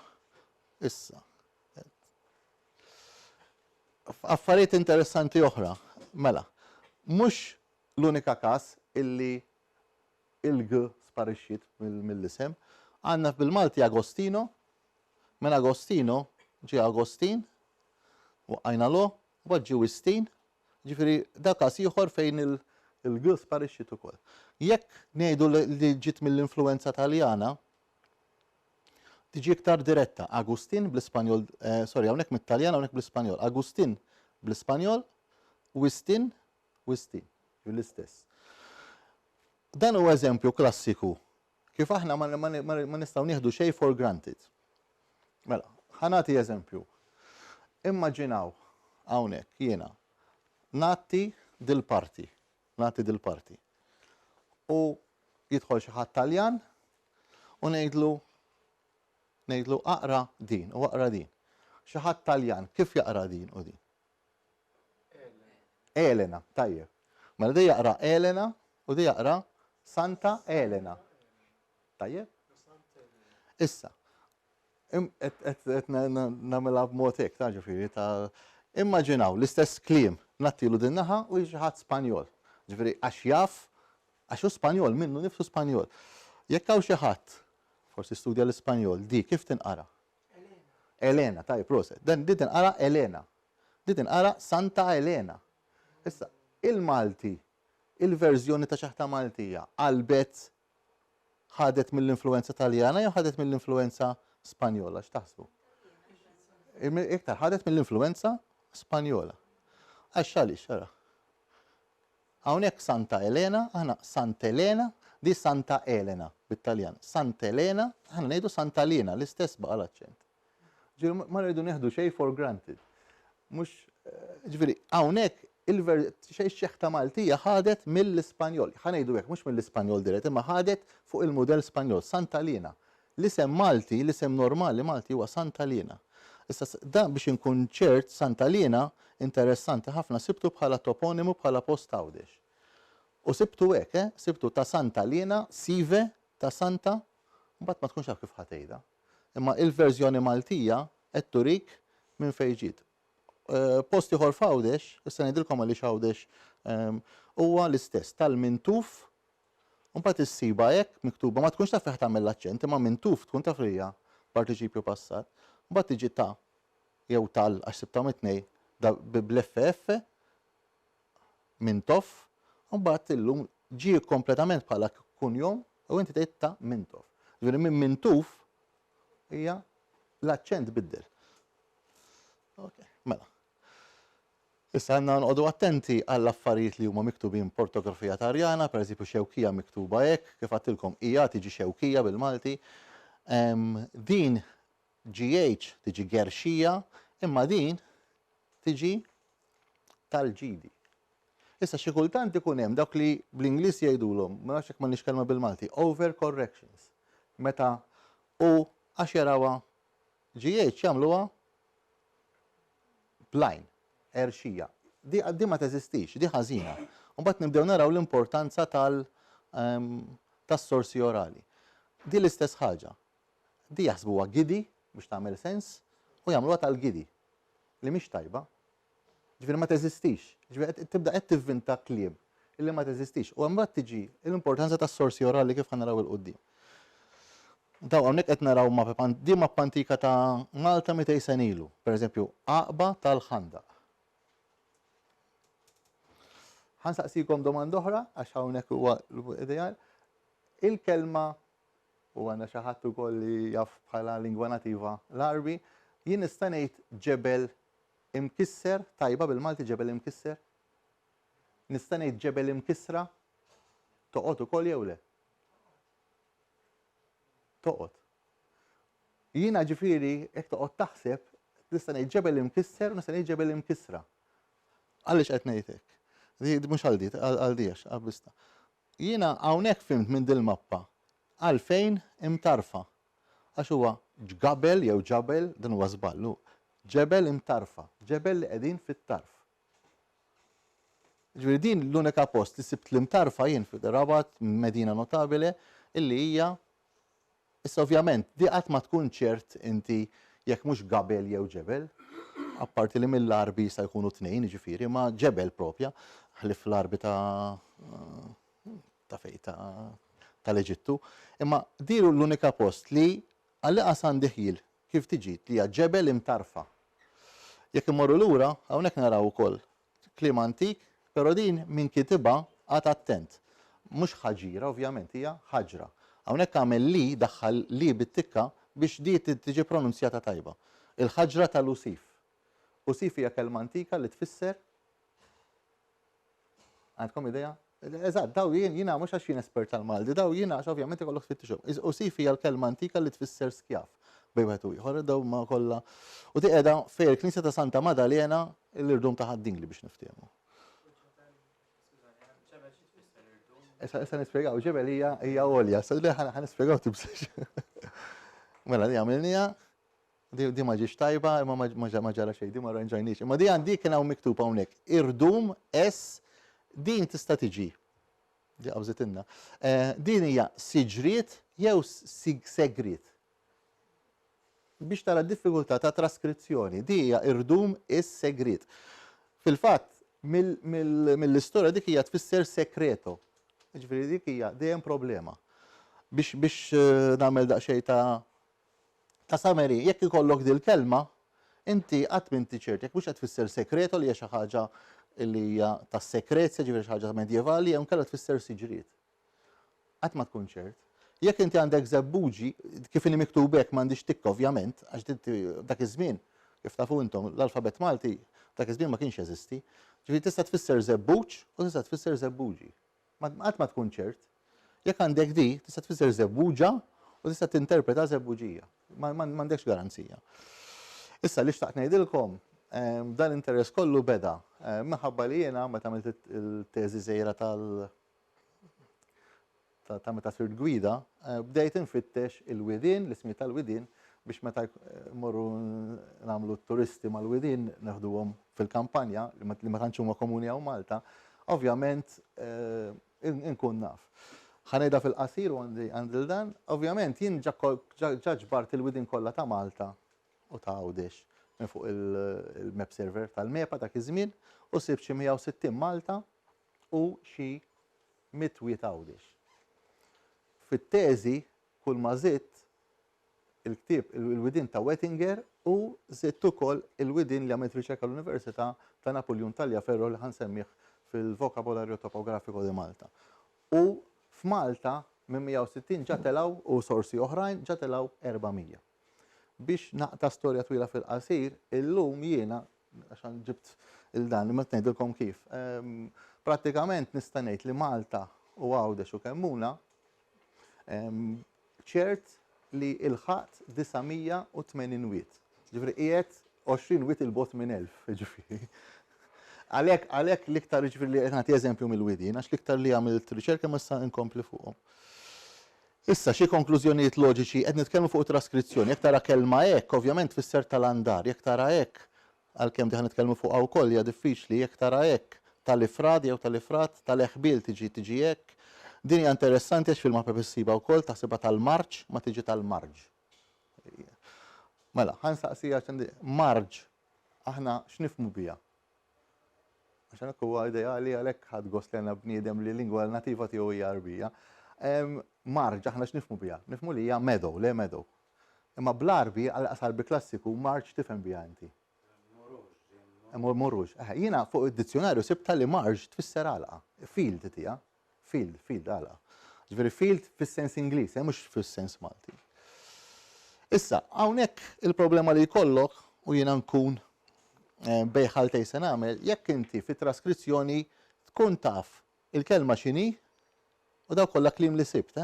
issa. Affarijiet interessanti oħra, mela, mhux l-unika każ illi il-g sparixxiet mill-isem, għandna bil-Malti Agostino, minn Agostino ġie Agostin, u għajna u ġi Wistin, ġifieri dak każ ieħor fejn il-g sparixxiet ukoll. Jekk ngħidu li ġiet mill-influenza Taljana, tiġi iktar diretta. Agustin bl-Ispanjol, hawnhekk mit-Taljan hawnhekk bl-Ispanjol. Agustin bl-Ispanjol, Wistin, l-istess. Dan huwa eżempju klassiku kif aħna ma nistgħu nieħdu xejn for granted. Mela, ħanati eżempju. Immaġinaw hawnhekk jiena nagħti dil-parti. U jidħol xi ħadd Taljan u ngħidlu aqra din u aqra din. Xi ħadd Taljan kif jaqra din u din? Elena, tajjeb. Mela di jaqra Elena u di jaqra Santa Elena. Tajjeb? Issa. Qed nagħmilha b'mod hekk, ta' ġifieri ta' immaġinaw l-istess kliem nattilu din naħa u xi ħadd Spanjol. Ġifieri għax jaf għax hu Spanjol minnu nifsu Spanjol. Jekk hawn xi ħadd forsi studja l-Ispanjol, di kif tinqara? Elena, tajjeb, proset. Dan di tinqara Elena. Di tinqara Santa Elena. Issa, il-Malti, il-verżjoni ta' ċaħta Maltija, qalbet ħadet mill-influenza Taljana jew ħadet mill-influenza Spanjola, x'taħsbu? Iktar ħadet mill-influenza Spanjola. Għax għaliex, ara. Hawnhekk Santa Elena, aħna Sant'Elena, di Santa Elena bit-Taljan. Sant'Elena, aħna ngħidu Santalina, l-istess baqa' l-aċċent. Ġifieri ma rridu nieħdu xejn for granted. Mhux ġifieri hawnhekk xeħta Maltija ħadet mill-Ispanjol. Ħanejdu hekk mhux mill-Ispanjol dirett, imma ħadet fuq il-mudell Spanjol, Santalina. L-isem Malti, l-isem normali Malti huwa Santalina. Issa dan biex inkun ċert Santalina interessanti ħafna sibtu bħala toponimu bħala post għawdex. U sibtu hekk, sibtu ta' Santalina, sive ta' Santa, mbagħad ma tkunx taf kif ħatejda. Imma il-verżjoni Maltija qed turik minn fejn ġiet. Post ieħor f'Għawdex, issa ngħidilkom għaliex Għawdex huwa l-istess tal-mintuf u mbagħad issiba hekk miktuba ma tkunx taf fejn tagħmel l-aċċent, imma mintuf tkun taf li hija partiċipju passat. Mbagħad tiġi ta' jew tal għax sibta mitnej bl-FF mintof, u mbagħad illum ġie kompletament bħala kunjom u inti tgħid ta' mintof. Ġifieri minn mintuf hija l-aċċent biddel. Okay, mela. Issa għandna nqogħdu attenti għall affarijiet li huma miktubin b'ortografija Tarjana, pereżempju xewkija miktuba hekk, kif għattilkom hija tiġi xewkija bil-Malti. Din GH tiġi gerxija, imma din tiġi tal-ġidi. Issa xi kultant ikun hemm dawk li bl-Ingliż jgħidulhom, ma nafx hekk m'għandniex kelma bil-Malti, overcorrections. Meta u għax jarawha GH jagħmluha blind, erxija. Di ma teżistix, di ħażina. U mbagħad nibdew naraw l-importanza tas-sorsi orali. Di l-istess ħaġa. Di jaħsbuha gidi biex tagħmel sens u jagħmluha tal-gidi li mhix tajba. Ġifieri ma teżistix. Ġifieri tibda qed tivvinta kliem illi ma teżistix. U mbagħad tiġi l-importanza tas-sorsi orali kif ħanaraw il-qudiem. Daw hawnhekk qed naraw di mappa antika ta' Malta 200 sen ilu. Pereżempju, Aqba tal-Ħandaq. Ħansaqsikom domanda oħra għax hawnhekk huwa l-ideal. Il-kelma u għandna xi ħadd ukoll li jaf bħala lingwa nativa l-Arbi, jien nista' ngħid ġebel imkisser, tajba bil-Malti ġebel imkisser. Nista' ngħid ġebel imkissra, toqgħod ukoll jew le? Toqgħod. Jiena ġifieri hekk toqgħod taħseb, nista' ngħid ġebel imkisser u nista' ngħid ġebel imkissra. Għaliex qed ngħid hekk? Di mhux għal diex, għabbista. Jiena hawnhekk fimt minn dil-mappa għalfejn imtarfa. Għax huwa ġgabel jew ġabel, dan huwa żballu. Ġebel imtarfa, ġebel li qegħdin fit-tarf. Ġifieri din l-unika post li sibt l-imtarfa jien fid-Rabat, medina notabile, illi hija issa ovvjament di qatt ma tkun ċert inti jekk mhux gabel jew ġebel, apparti li mill-Arbi sa jkunu tnejn ġifieri, ma ġebel propja, ħlif l-Arbi ta' fej tal-Eġittu. Imma diru l-unika post li għalli qasan diħil kif tiġi li hija ġebel imtarfa. Jekk immorru lura, hawnhekk naraw ukoll kliem antik, però din min kitibha għad attent. Mhux ħaġira, ovvjament hija ħaġra. Hawnhekk għamel li daħħal li bit-tikka biex di tiġi pronunzjata tajba. Il-ħaġra tal-Usif. Usif hija kelma antika li tfisser. Għandkom idea? Eżatt, daw jiena mhux għax jien espert tal-Malti, daw jiena għax ovvjament ikollok tfittixhom. Usif hija l-kelma antika li tfisser skjaf. Bejwet u ieħor, daw ma kollha. U di qiegħda fejn il-Knisja ta' Santa Madalena l-irdum ta' ħaddingli biex niftiehmu. Issa nispjegaw, ġebel hija għolja, sa ħanispjegaw tibsex. Mela di għamilnija, di ma ġiex tajba, imma ma ġara xejn, di ma rranġajniex. Imma di għandi kien hawn miktub hawnhekk. Irdum din tista' tiġi. Di qawżitilna. Din hija siġriet jew segriet. Biex tara d-diffikultà ta' traskrizzjoni, di hija irdum is-segriet. Fil-fatt, mill-istorja dik hija tfisser sekreto. Ġifieri dik hija dejjem problema. Biex nagħmel daqsxejn ta' sameri, jekk ikollok dil kelma, inti qatt m'inti ċert, jekk mhux qed tfisser sekreto li hija xi ħaġa li hija tas-sekrezja, ġifieri xi ħaġa medjevali, jew kellha tfisser siġriet. Qatt ma tkun ċert. Jekk inti għandek żebbuġi, kif inhi miktub hekk m'għandix tikka ovvjament, għax dak iż-żmien, kif tafu intom, l-alfabet Malti dak iż-żmien ma kienx jeżisti. Ġifieri tista' tfisser żebbuġ u tista' tfisser żebbuġi. Qatt ma tkun ċert. Jekk għandek di, tista' tfisser żebbuġa u tista' tinterpreta żebbuġija. M'għandekx garanzija. Issa li xtaqt ngħidilkom, dan l-interess kollu beda. Minħabba li jiena meta għamilt il-teżi żgħira ta' meta sirt gwida, bdejt infittex il-widien, l-ismi tal-widien, biex meta morru nagħmlu turisti mal-widien neħduhom fil-kampanja li ma tantx huma komuni hawn Malta, ovvjament inkun naf. ħanejda fil-qasir u għandil dan, ovvjament jien ġaġbart il-widin kollha ta' Malta u ta' Għawdex minn fuq il-map server tal-mepa ta' iż-żmien u sib xi 160 Malta u xi 100 wiet Għawdex. Fit-teżi kull ma żidt il-ktieb il-widin ta' Wettinger u żidt ukoll il-widin li għamilt riċerka l-Università ta' Napoleon Taljaferro li ħansemmih fil-Vokabolarju Topografiku di Malta. U f'Malta minn 160 ġatelaw u sorsi oħrajn ġatelaw 400. Biex naqta storja twila fil-qasir, illum jiena, għaxan ġibt il-dan, li ma tnejdilkom kif. Pratikament nista' ngħid li Malta u Għawdex u Kemmuna ċert li il-ħadd 980 wiet. Ġifri qiegħed 20 wiet il-bot minn 1000, ġifri. Għalhekk l-iktar ġifri li qed nagħti eżempju mill-widin, għax l-iktar li għamilt riċerka ma issa inkompli fuqhom. Issa xi konklużjonijiet loġiċi qed nitkellmu fuq traskrizzjoni, jekk tara kelma hekk, ovvjament fisser tal-andar, jekk tara hekk, għalkemm diħan nitkellmu fuq wkoll hija diffiċli, jekk tara hekk tal-ifrad jew tal-ifrat tal-eħbil tiġi hekk. Din hija interessanti għax fil-mappa issiba wkoll taħsibha tal-marġ ma tiġi tal-marġ. Mela, ħansaqsija marġ aħna x'nifhmu biha. Għaxan hekk huwa ideali għalhekk ħadd gost lena bniedem li lingwa nativa tiegħu hija Arbija. Marġ aħna x'nifhmu biha? Nifhmu li hija meadow, le meadow. Imma bl-Arbi għal-qalbi klassiku marġ tifhem biha inti. Morruġ. Jiena fuq id-dizzjonarju sibta li marġ tfisser għalqa. Field tija. Field għalqa. Ġifieri field fis-sens Ingliż, mhux fis-sens Malti. Issa, hawnhekk il-problema li jkollok u jiena nkun bejħaltej se nagħmel, jekk inti fit-traskrizzjoni tkun taf il-kelma x'inhi u daw kollha kliem li sibt,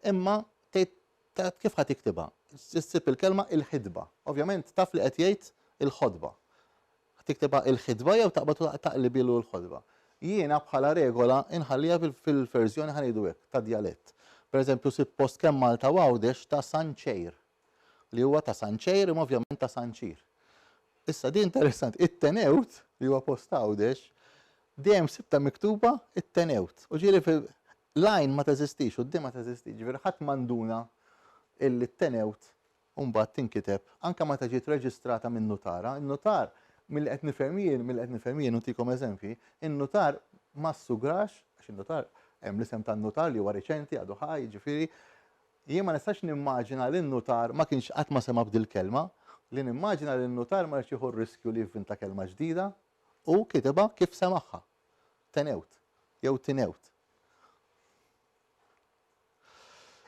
imma kif ħad tiktibha? Issib il-kelma il-ħidba. Ovvjament taf li qed jgħid il-ħodba. Tiktibha il-ħidba jew taqlib ilu l-ħodba. Jiena bħala regola inħallija fil-verżjoni ħanejdu hekk ta' dialett. Pereżempju sib post kemm Malta u Għawdex ta' Sanċejr li huwa ta' Sanċejr imma ovvjament ta' Sanċir. Issa di interessanti, it-tenewt li huwa post Għawdex dejjem sibta miktuba it-tenewt. U ġieli fil-line ma teżistix u d-dim ma teżistix, ġifieri ħadd manduna il-tenewt u mbagħad tinkiteb anke meta ġiet reġistrata min-notara. In-notar mill-li qed nifhem jien nutikom eżempji, in-notar ma ssugrax għax in-notar hemm l-isem tan-notar li huwa riċenti għadu ħaj, ġifieri jien ma nistax nimmaġina li n-notar ma kienx qatt ma sema b'dil kelma, li nimmaġina li n-notar ma rridx jieħu r-riskju li jivvinta kelma ġdida u kitibha kif semaħħa. Tenewt jew tinewt.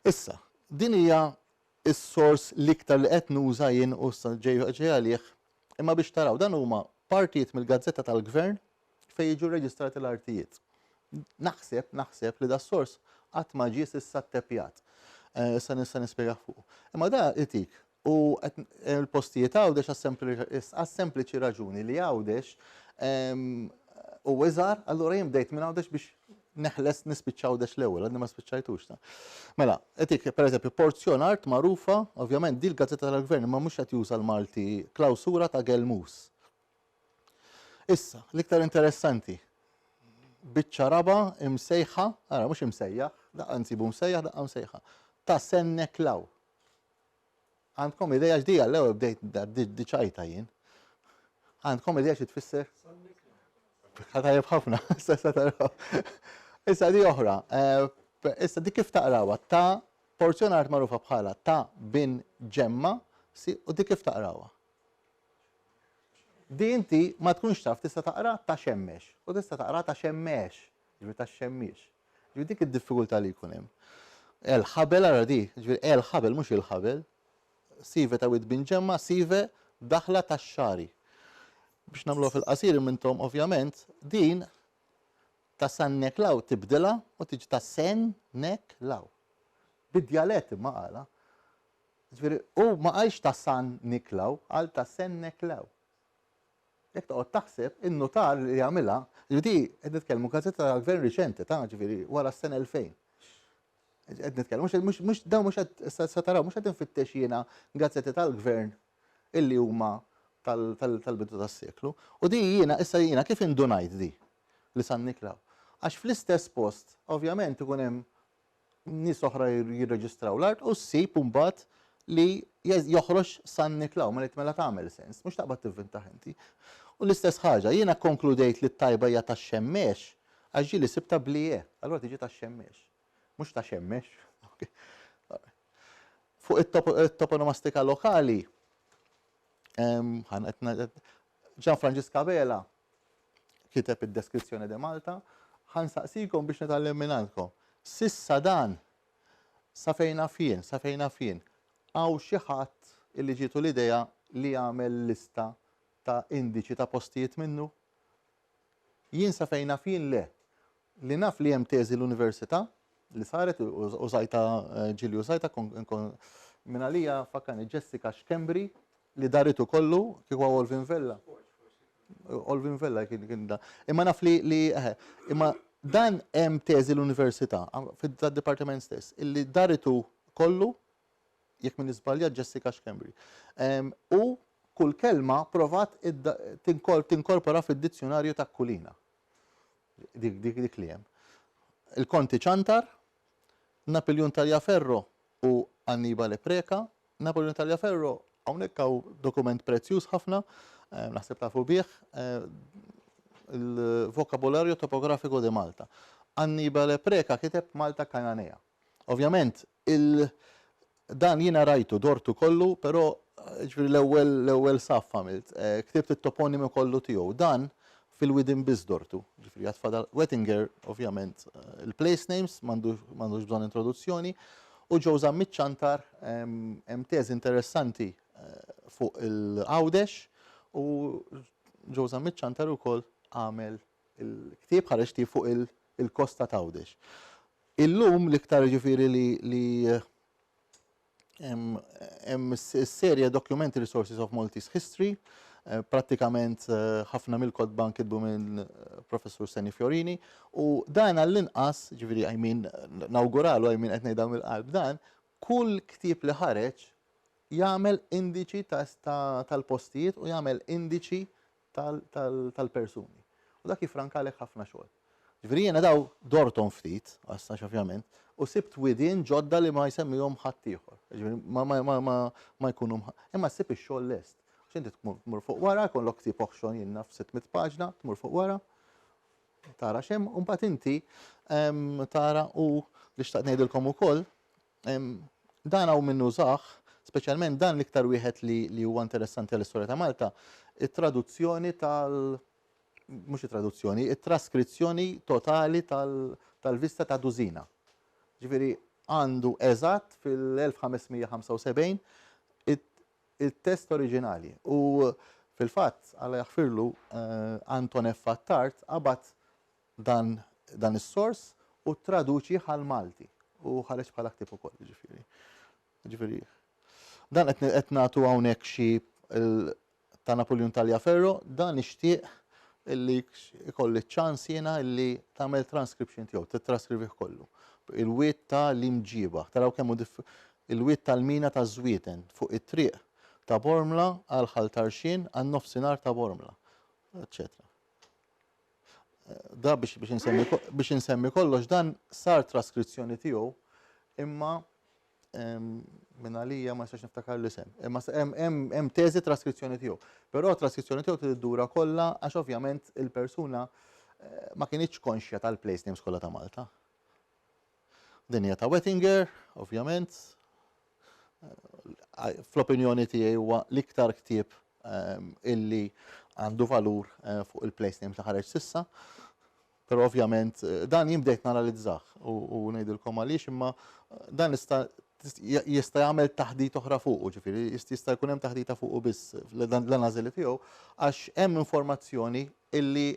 Issa, din hija is-sors l-iktar li qed nuża jien u ġej għalih. Imma biex taraw, dan huma partijiet mill-gazzetta tal-gvern fejn jiġu reġistrati l-artijiet. Naħseb li da sors qatt ma ġie issa ttepjat. Issa nista' nispjega fuq. Imma da itik u l-postijiet Għawdex għas-sempliċi raġuni li Għawdex u iżgħar, allura jien bdejt minn Għawdex biex neħles nispiċċa Għawdex l-ewwel, għadni ma spiċċajtux. Mela, etik, pereżempju, porzjon art magħrufa, ovvjament di l-gazzetta tal-gvern ma mhux qed juża l-Malti klawsura ta' Gelmus. Issa, l-iktar interessanti, biċċa raba imsejħa, ara mhux imsejjaħ, daqqa nsibu msejjaħ, daqqa msejħa, ta' Senneklaw. Għandkom idea ġdija l-ewwel bdejt diċajta jien. Għandkom idea xi tfisser? Ħatajb ħafna, issa di oħra, issa di kif taqrawa, ta' porzjon art magħrufa bħala ta' bin ġemma u di kif taqrawa. Di inti ma tkunx taf tista' taqra ta' xemmex u tista' taqra ta' xemmex, ġifieri ta' xemmix. Ġifieri dik id-diffikultà li jkun hemm. El-ħabel ara di, ġifieri el-ħabel mhux il-ħabel, sive ta' wid bin ġemma, sive daħla tax-xari. Biex nagħmlu fil-qasir minnhom ovvjament din ta' Sanneklaw tibdilha u tiġi ta' Senneklaw. Bid-djalett imma qala. Ġifieri u ma qalx ta' Sanniklaw, qal ta' Senneklaw. Jekk toqgħod taħseb in-notar li jagħmilha, ġifieri qed nitkellmu gazzetta tal-gvern riċenti ta' ġifieri wara s-sena 2000. Qed nitkellmu mhux dawn mhux qed sa taraw mhux qed infittex jiena gazzetti tal-gvern illi huma tal-bidu tas-seklu. U di jiena kif indunajt di li Sanniklaw. Għax fl-istess post, ovvjament ikun hemm nies oħra jirreġistraw l-art u ssib mbagħad li joħroġ San Niklaw ma li tmela tagħmel sens, mhux taqbad tivvintaħ inti. U l-istess ħaġa, jiena konkludejt li t-tajba hija tax-xemmex għax ġieli sibta blie, allura tiġi tax-xemmex, mhux ta' xemmex. Fuq it-toponomastika lokali, Gian Francisca Bela kiteb id-deskrizzjoni de Malta, ħansaqsikom biex nitgħallem minn għandkom. Sissa dan sa fejna fien, għaw xi ħadd illi ġietu l-idea li jagħmel lista ta' indiċi ta' postijiet minnu? Jien sa fejna fien le. Li naf li hemm teżi l-università li saret użajta ġili użajta minn għalija fakkani Jessica Xkembri li daritu kollu kieku Olvin Vella. Olvin Vella kien da. Imma naf li imma dan hemm teżi l-università fid-dipartiment stess illi daritu kollu jekk min iżbalja Jessica Xkembri. U kull kelma provat tinkorpora fid-dizzjonarju ta' kulina. Dik li hemm. Il-Konti Ċantar, Napoleon Tagliaferro u Annibale Preka. Napoleon Tagliaferro hawnhekk hawn dokument prezzjuż ħafna, naħseb tafu bih, il-Vokabularju Topografiku de Malta. Annibale Preka kiteb Malta Kananea. Ovvjament, dan jiena rajtu dortu kollu, però l-ewwel saf għamilt. Ktibt it-toponimi kollu tiegħu. Dan fil-Widin Biz dortu. Ġifieri għatfadal Wettinger, ovvjament, il-place names, m'għandux bżonn introduzzjoni, u Ġewża Miċ-Ċantar hemm teżi interessanti fuq il-Għawdex u Ġewża Miċ-Ċantar ukoll għamel il-ktieb ħareġ fuq il-kosta ta' Għawdex. Illum l-iktar ġifieri li hemm serje Documentary Sources of Maltese History, prattikament ħafna mill-kodba nkitbu minn Professur Seni Fiorini, u dan għall-inqas, ġifieri nawguralu qed ngħidha mill-qalb dan, kull ktieb li ħareġ jagħmel indiċi tal-postijiet u jagħmel indiċi tal-persuni. U dak jifrankalek ħafna xogħol. Ġifieri jiena daw dortom ftit, għastax ovvjament, u sibt widin ġodda li ma jsemmihom ħadd ieħor. Ġifieri ma jkunu imma ssib ix-xogħol lest. X'inti tmur fuq wara, jkollok ktieb oħxon jien naf 600 paġna, tmur fuq wara, tara xemm, u mbagħad inti tara u li xtaqt ngħidilkom ukoll, dan hawn minnu żagħ, speċjalment dan l-iktar wieħed li huwa interessanti għall-istorja ta' Malta, it-traduzzjoni mhux it-traduzzjoni, it-traskrizzjoni totali tal-vista ta' Dużina. Ġifieri għandu eżatt fil-1575 il-test oriġinali. U fil-fatt, Alla jaħfirlu, Anton F. Attart qabad dan is-sors u traduċi ħal-Malti. U ħareġ bħala ktieb ukoll, ġifieri. Dan qed nagħtu hawnhekk xi ta' Napoleon Tagliaferro, dan nixtieq illi ikolli ċans jiena illi tagħmel transcription tiegħu, titraskrivih kollu. Il-wiet ta' l-imġiba, taraw kemm il-wiet tal-mina ta' Żwieten fuq it-triq ta' Bormla għal Ħaltarxin għan nofsinhar ta' Bormla, eccetera. Da biex insemmi kollox dan sar traskrizzjoni tiegħu imma minn għalija ma jistax niftakar l-isem. Imma hemm teżi traskrizzjoni tiegħu. Però traskrizzjoni tiegħu tiddura kollha għax ovvjament il-persuna ma kienitx konxja tal-place names kollha ta' Malta. Din hija ta' Wettinger, ovvjament. Fl-opinjoni tiegħi huwa l-iktar ktieb illi għandu valur fuq il-place names li ħareġ sissa. Però ovvjament dan jibdejt naralizzah u ngħidilkom għaliex imma dan jista' jagħmel taħdit oħra fuqu, ġifieri jista' jkun hemm taħdita fuqu biss l-għażli tiegħu għax hemm informazzjoni illi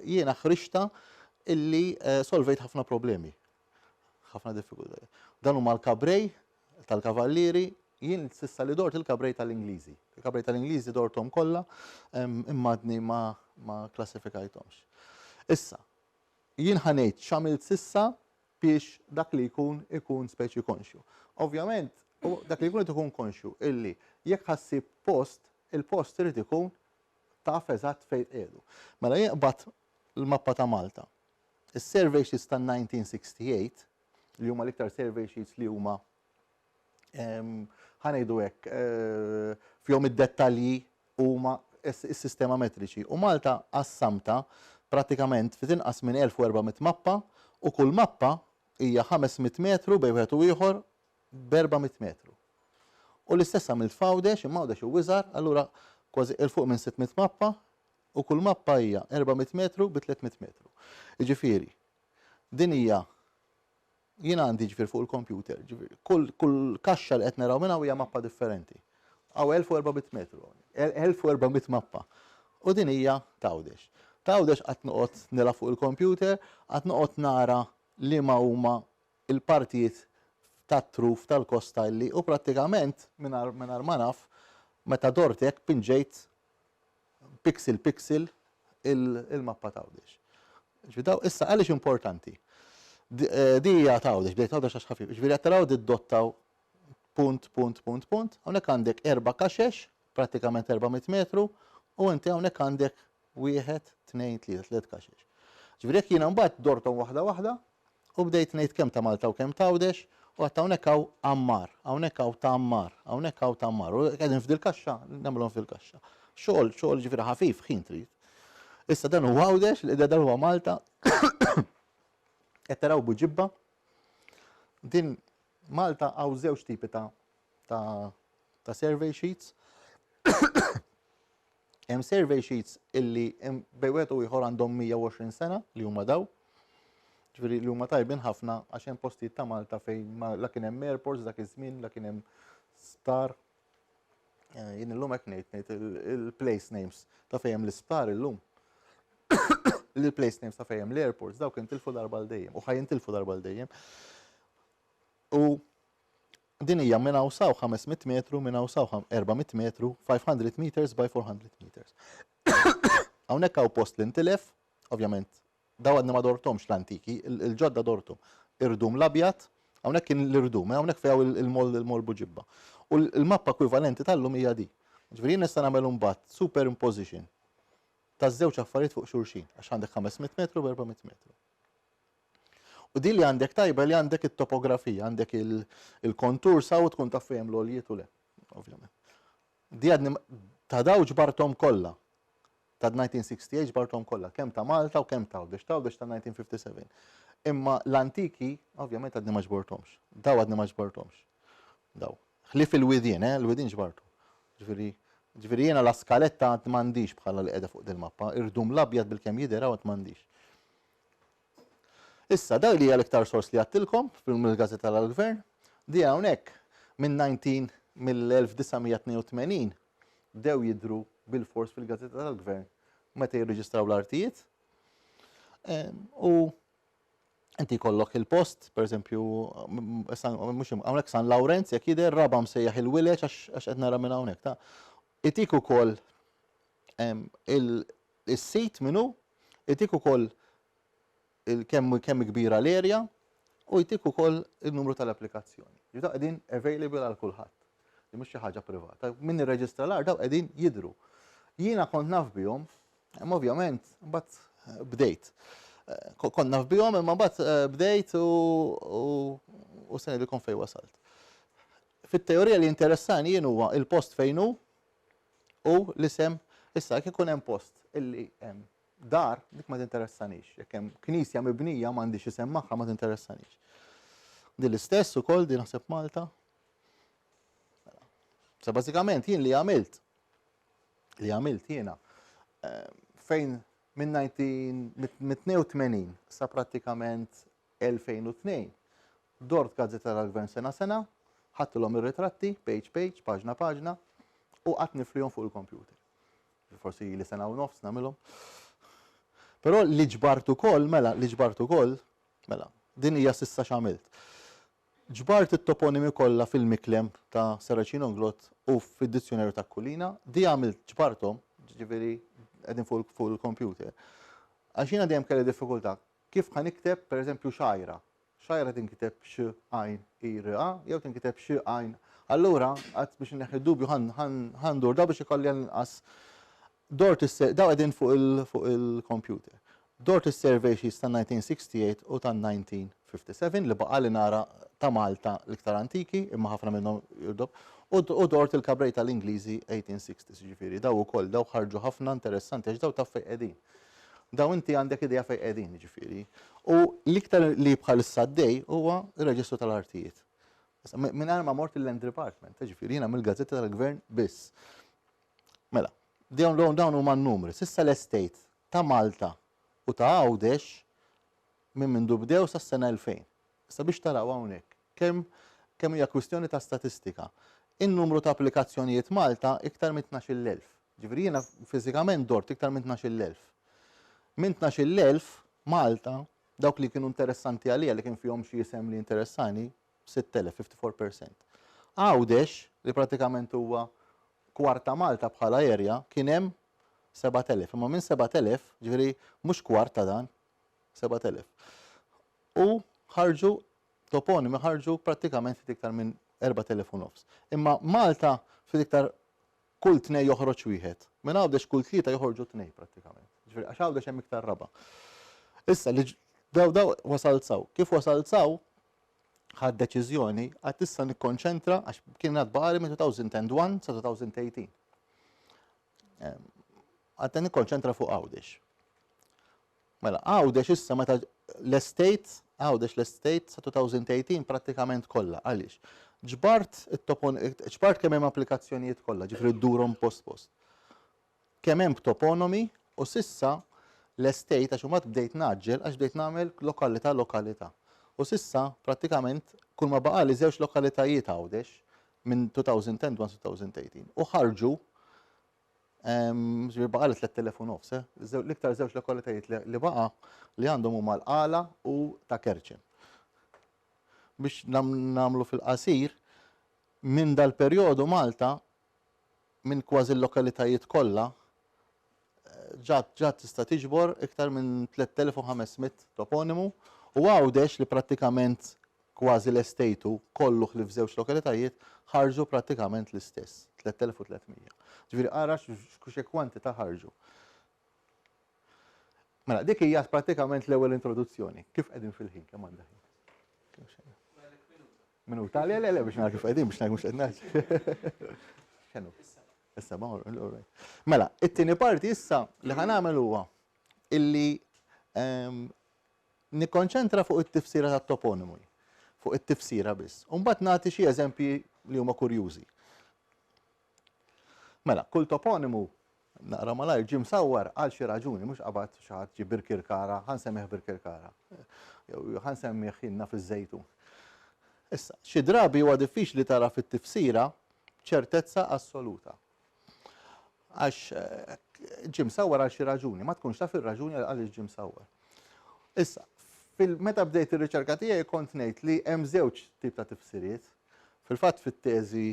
jiena ħriġta illi solvejt ħafna problemi. Ħafna diffikultajiet. Dan huma l-kabrej tal-kavallieri, jien sissa li dort il-kabrej tal-Ingliżi. Il-kabrej tal-Ingliżi dorthom kollha immadni ma klassifikajthomx. Issa, jien ħanejt x'għamilt sissa biex dak li ikun speċi konxju. Ovvjament, dak li ikun konxju illi jekk ħassib post, il-post irid ikun taf eżatt fejn qiegħdu. Mela jinqbad il-mappa ta' Malta. Is-survey xista' 1968 li huma l-iktar survey sheets li huma ħanejdu hekk fihom id-dettalji huma s-sistema metriċi. U Malta assamta pratikament fitinqas minn 1400 mappa u kull mappa hija 500 metru bejn wieħed u ieħor b'400 metru. U l-istess għamilt f'Għawdex, imma Għawdex u Wiżar, allura kważi il fuq minn 600 mappa u kull mappa hija 400 metru b 300 metru. Jiġifieri, din hija jiena għandi ġifier fuq il-computer, kull kaxxa li qed naraw minnha hija mappa differenti. Aw 1400 metru, 1400 mappa. U din hija Għawdex. Għawdex qatt noqgħod nilgħab fuq il-computer, qatt noqgħod nara liema huma il-partijiet tat-truf tal-kostalli u prattikament mingħajr ma naf meta dortek pinġejt pixel il-mappa Għawdex. Issa għaliex importanti. Di hija Għawdex, bdejt Għawdex għax ħafif. Ġifieri qed taraw did-dottaw punt, hawnhekk għandek 4 kaxex, prattikament 400 metru, u inti hawnhekk għandek 1, 2, 3 kaxex. Ġifieri jekk jiena mbagħad dorthom waħda waħda u bdejt ngħid kemm ta' Malta u kemm Għawdex, u għatta hawnhekk hawn Ammar, hawnhekk hawn ta' Ammar, hawnhekk hawn ta' Ammar, u qegħdin f'dil-kaxxa, nagħmluhom fil-kaxxa. Xogħol ġifieri ħafif ħin trid. Issa dan huwa Għawdex, li dan huwa Malta. Qed taraw buġibba. Din Malta hawn żewġ tipi ta' survey sheets. Hemm survey sheets illi bejn wieħed u ieħor għandhom 120 sena li huma daw. Ġifieri li huma tajbin ħafna għax hemm postijiet ta' Malta fejn la kien hemm airports dak iż-żmien, la kien hemm spar. Jien illum hekk ngħid il-place names ta' fejn hemm l-ispar illum. Il-place names ta' fejn hemm l-airports dawk intilfu darba l dejjem u ħajintilfu darba l dejjem. U din hija minn hawn saw 500 metru, minn hawn saw 400 metru, 500 meters by 400 meters. Hawnhekk hawn post l-intilef, ovvjament daw għadni ma dortomx l-antiki, il-ġodda dortom. Irdum l-abjat, hawnhekk kien l-irdum, hawnhekk fejn il-mol buġibba. U l-mappa ekwivalenti tal-lum hija di. Ġifieri nista' nagħmel imbagħad superimposition taż-żewġ affarijiet fuq xulxin, għax għandek 500 metru b 400 metru. U din li għandek tajba li għandek it-topografija, għandek il-kontur saw tkun taf fejn l-għoljiet u le, ovvjament. Di għadni ta' daw ġbartom kollha. Ta' 1968 ġbartom kollha, kemm ta' Malta u kemm ta' Għawdex ta' 1957. Imma l-antiki, ovvjament għadni ma ġbortomx. Daw għadni ma ġbortomx. Daw. Ħlif il-widien, il-widien ġbartu. Ġifieri jiena la skaletta għad m'għandix bħala li qiegħda fuq dil-mappa, irdum l-abjad bil-kemm jidher għad m'għandix. Issa, daw li hija l-iktar sors li għattilkom mill-Gazzetta tal-Gvern, di hawnhekk mill-1982 dew jidhru bil-fors fil-Gazzetta tal-Gvern meta jirreġistraw l-artijiet. U inti jkollok il-post, pereżempju, hawnhekk San Lawrenz jekk jidher raba msejjaħ il-Wileġ għax qed nara minn hawnhekk. Itik ukoll is-sit minnu, itik ukoll kemm kbira l-area u jtik ukoll il-numru tal-applikazzjoni. Daw qegħdin available għal kulħadd. Li mhux xi ħaġa privata. Min irreġistra l-art daw qegħdin jidhru. Jiena kont naf bihom, ovvjament mbagħad bdejt. Kont naf bihom imma mbagħad bdejt u se ngħidilkom fejn wasalt. Fit-teorija li interessani jien huwa il-post fejn hu u l-isem issa jekk ikun hemm post illi hemm dar dik ma tinteressanix. Jekk hemm knisja mibnija m'għandix isem magħha ma tinteressanix. Din l-istess ukoll din naħseb Malta. Sa bażikament jien li għamilt jiena fejn minn 82 sa prattikament 2002 dort Gazzetta tal-Gvern sena, ħadtilhom ir-ritratti, page, paġna, u qatt nifrihom fuq il-computer. Forsi li sena u nofs nagħmilhom. Però li ġbart ukoll, din hija s'issa x'għamilt. Ġbart it-toponimi kollha fil-miklem ta' Saracino Nglot u fid-dizzjonarju ta' Kullina, di għamilt ġbarthom, ġifieri qegħdin fuq il-computer. Għax jiena dejjem kelli diffikultà. Kif ħanikteb pereżempju xajra. Xajra tinkiteb x-i-r-a jew tinkiteb x-i. Allura qatt biex neħi dubju ħandur da biex ikolli inqas dort daw qegħdin fuq il-computer. dort is-survey sheets ta' 1968 u ta' 1957 li baqa li nara ta' Malta l-iktar antiki, imma ħafna minnhom jirdob, u dort il-kabrej tal-Ingliżi 1860s, ġifieri. Daw ukoll daw ħarġu ħafna interessanti għax daw ta' fejn qegħdin. Daw inti għandek idea fejn qegħdin, ġifieri. U l-iktar li bħalissa għaddej huwa r-Reġistru tal-Artijiet. Mingħajr ma mort il-Land Department, ġifieri jiena mill-Gazzetta tal-Gvern biss. Mela, dawn huma n-numri. Sissa l-estate ta' Malta u ta' Għawdex minn bdew sas-sena 2000. Issa biex taraw hawnhekk kemm hija kwistjoni ta' statistika. In-numru ta' applikazzjonijiet Malta iktar minn 12,000. Ġifieri jiena fiżikament dort iktar minn 12,000. Minn 12,000 Malta dawk li kienu interessanti għalija li kien fihom xi isem li interessani 6,000, 54%. Għawdex li pratikament huwa kwarta Malta bħala area kien hemm 7,000. Imma minn 7,000, ġifieri mhux kwarta dan, 7,000. U ħarġu toponimi ħarġu pratikament fit iktar minn 4,500. Imma Malta fit iktar kull tnej joħroġ wieħed. Minn Għawdex kull tlieta joħorġu tnej pratikament. Ġifieri għax Għawdex hemm iktar raba'. Issa li daw wasalt saw. Kif wasalt saw? Ħadd deċiżjoni għad issa nikkonċentra għax kien għad baqali minn 2001 sa 2018. Għad nikkonċentra fuq Għawdex. Mela, Għawdex issa meta l-estate, Għawdex l-estate sa 2018 pratikament kollha. Għaliex? ġbart kemm hemm applikazzjonijiet kollha, ġifieri ddurhom post. Kemm hemm toponomi u sissa l-estate għax mbagħad bdejt naġġel għax bdejt nagħmel lokalità. U sissa pratikament kull ma baqa li żewġ lokalitajiet Għawdex minn 2010 to 2018. U ħarġu baqa li 3,500. L-iktar żewġ lokalitajiet li baqa li għandhom huma l-Qala u ta' Kerċen. Biex nagħmlu fil-qasir minn dal-perjodu Malta minn kważi l-lokalitajiet kollha ġat tista' tiġbor iktar minn 3,500 toponimu u Għawdex li prattikament kważi l-estejtu kollu ħlif żewġ lokalitajiet ħarġu prattikament l-istess, 3,300. Ġifieri ara x'hekk kwantità ħarġu. Mela dik hija prattikament l-ewwel introduzzjoni. Kif qegħdin fil-ħin kemm għandha ħin? Minuta, le, biex nara kif qegħdin biex nagħmlu x'qed ngħid. X'inhu? Issa Mela, it-tieni parti issa li ħanagħmel huwa illi nikkonċentra fuq it-tifsira tat-toponimu, fuq it-tifsira biss. U mbagħad nagħti xi eżempji li huma kurjużi. Mela, kull toponimu naqra malajr ġie msawwar għal xi raġuni, mhux qabad xi ħadd ġie Birkirkara, ħansemmih Birkirkara. Jew ħansemmih ħinna fiż-żejtun. Issa, xi drabi huwa diffiċli tara fit-tifsira ċertezza assoluta. Għax ġie msawwar għal xi raġuni, ma tkunx taf ir-raġuni għaliex ġie msawwar. Issa, meta bdejt ir-riċerka tiegħi kont ngħid li hemm żewġ tip ta' tifsiriet. Fil-fatt fit-teżi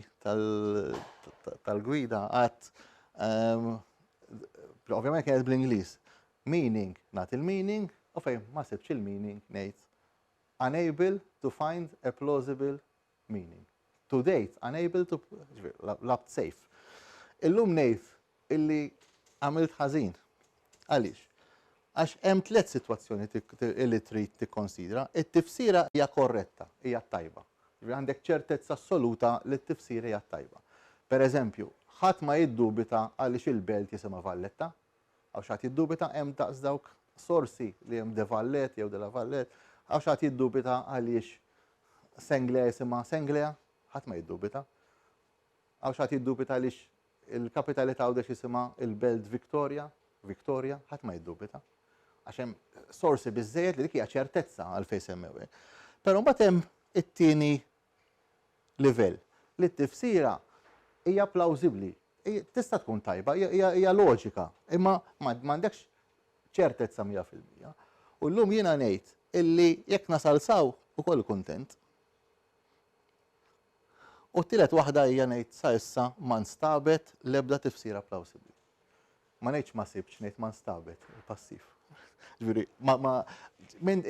tal-gwida għadt ovvjament kienet bl-Ingliż. Meaning, nagħti il-meaning, u fejn ma sibx il-meaning ngħid unable to find a plausible meaning. To date, unable to labt safe. Illum ngħid illi għamilt ħażin. Għaliex? Għax hemm tliet sitwazzjoni li trid tikkonsidra, it-tifsira hija korretta, hija tajba. Għandek ċertezza assoluta li t-tifsira hija tajba. Pereżempju, ħadd ma jiddubita għaliex il-belt jisimha Valletta, għaw xatt jiddubita hemm daqs dawk sorsi li hemm De Vallet jew De la Vallet, għaw xatt jiddubita għaliex Senglea jisimha Senglea, ħadd ma jiddubita. Għaw xatt jiddubita għaliex il-kapitali ta' Għawdex jisimha il-belt Victoria, ħadd ma jiddubita. Għax hemm sorsi biżżejjed li dik hija ċertezza għalfejn semmew. Però mbagħad hemm it-tieni livell li t-tifsira hija plawsibbli, tista' tkun tajba, hija loġika, imma m'għandekx ċertezza 100%. U llum jiena ngħid illi jekk nasal saw ukoll kuntent. U t-tielet waħda hija ngħid sa issa ma nstabet l-ebda tifsira plawsibbli. Ma ngħidx ma sibx ngħid ma nstabet, passiv. Ġifieri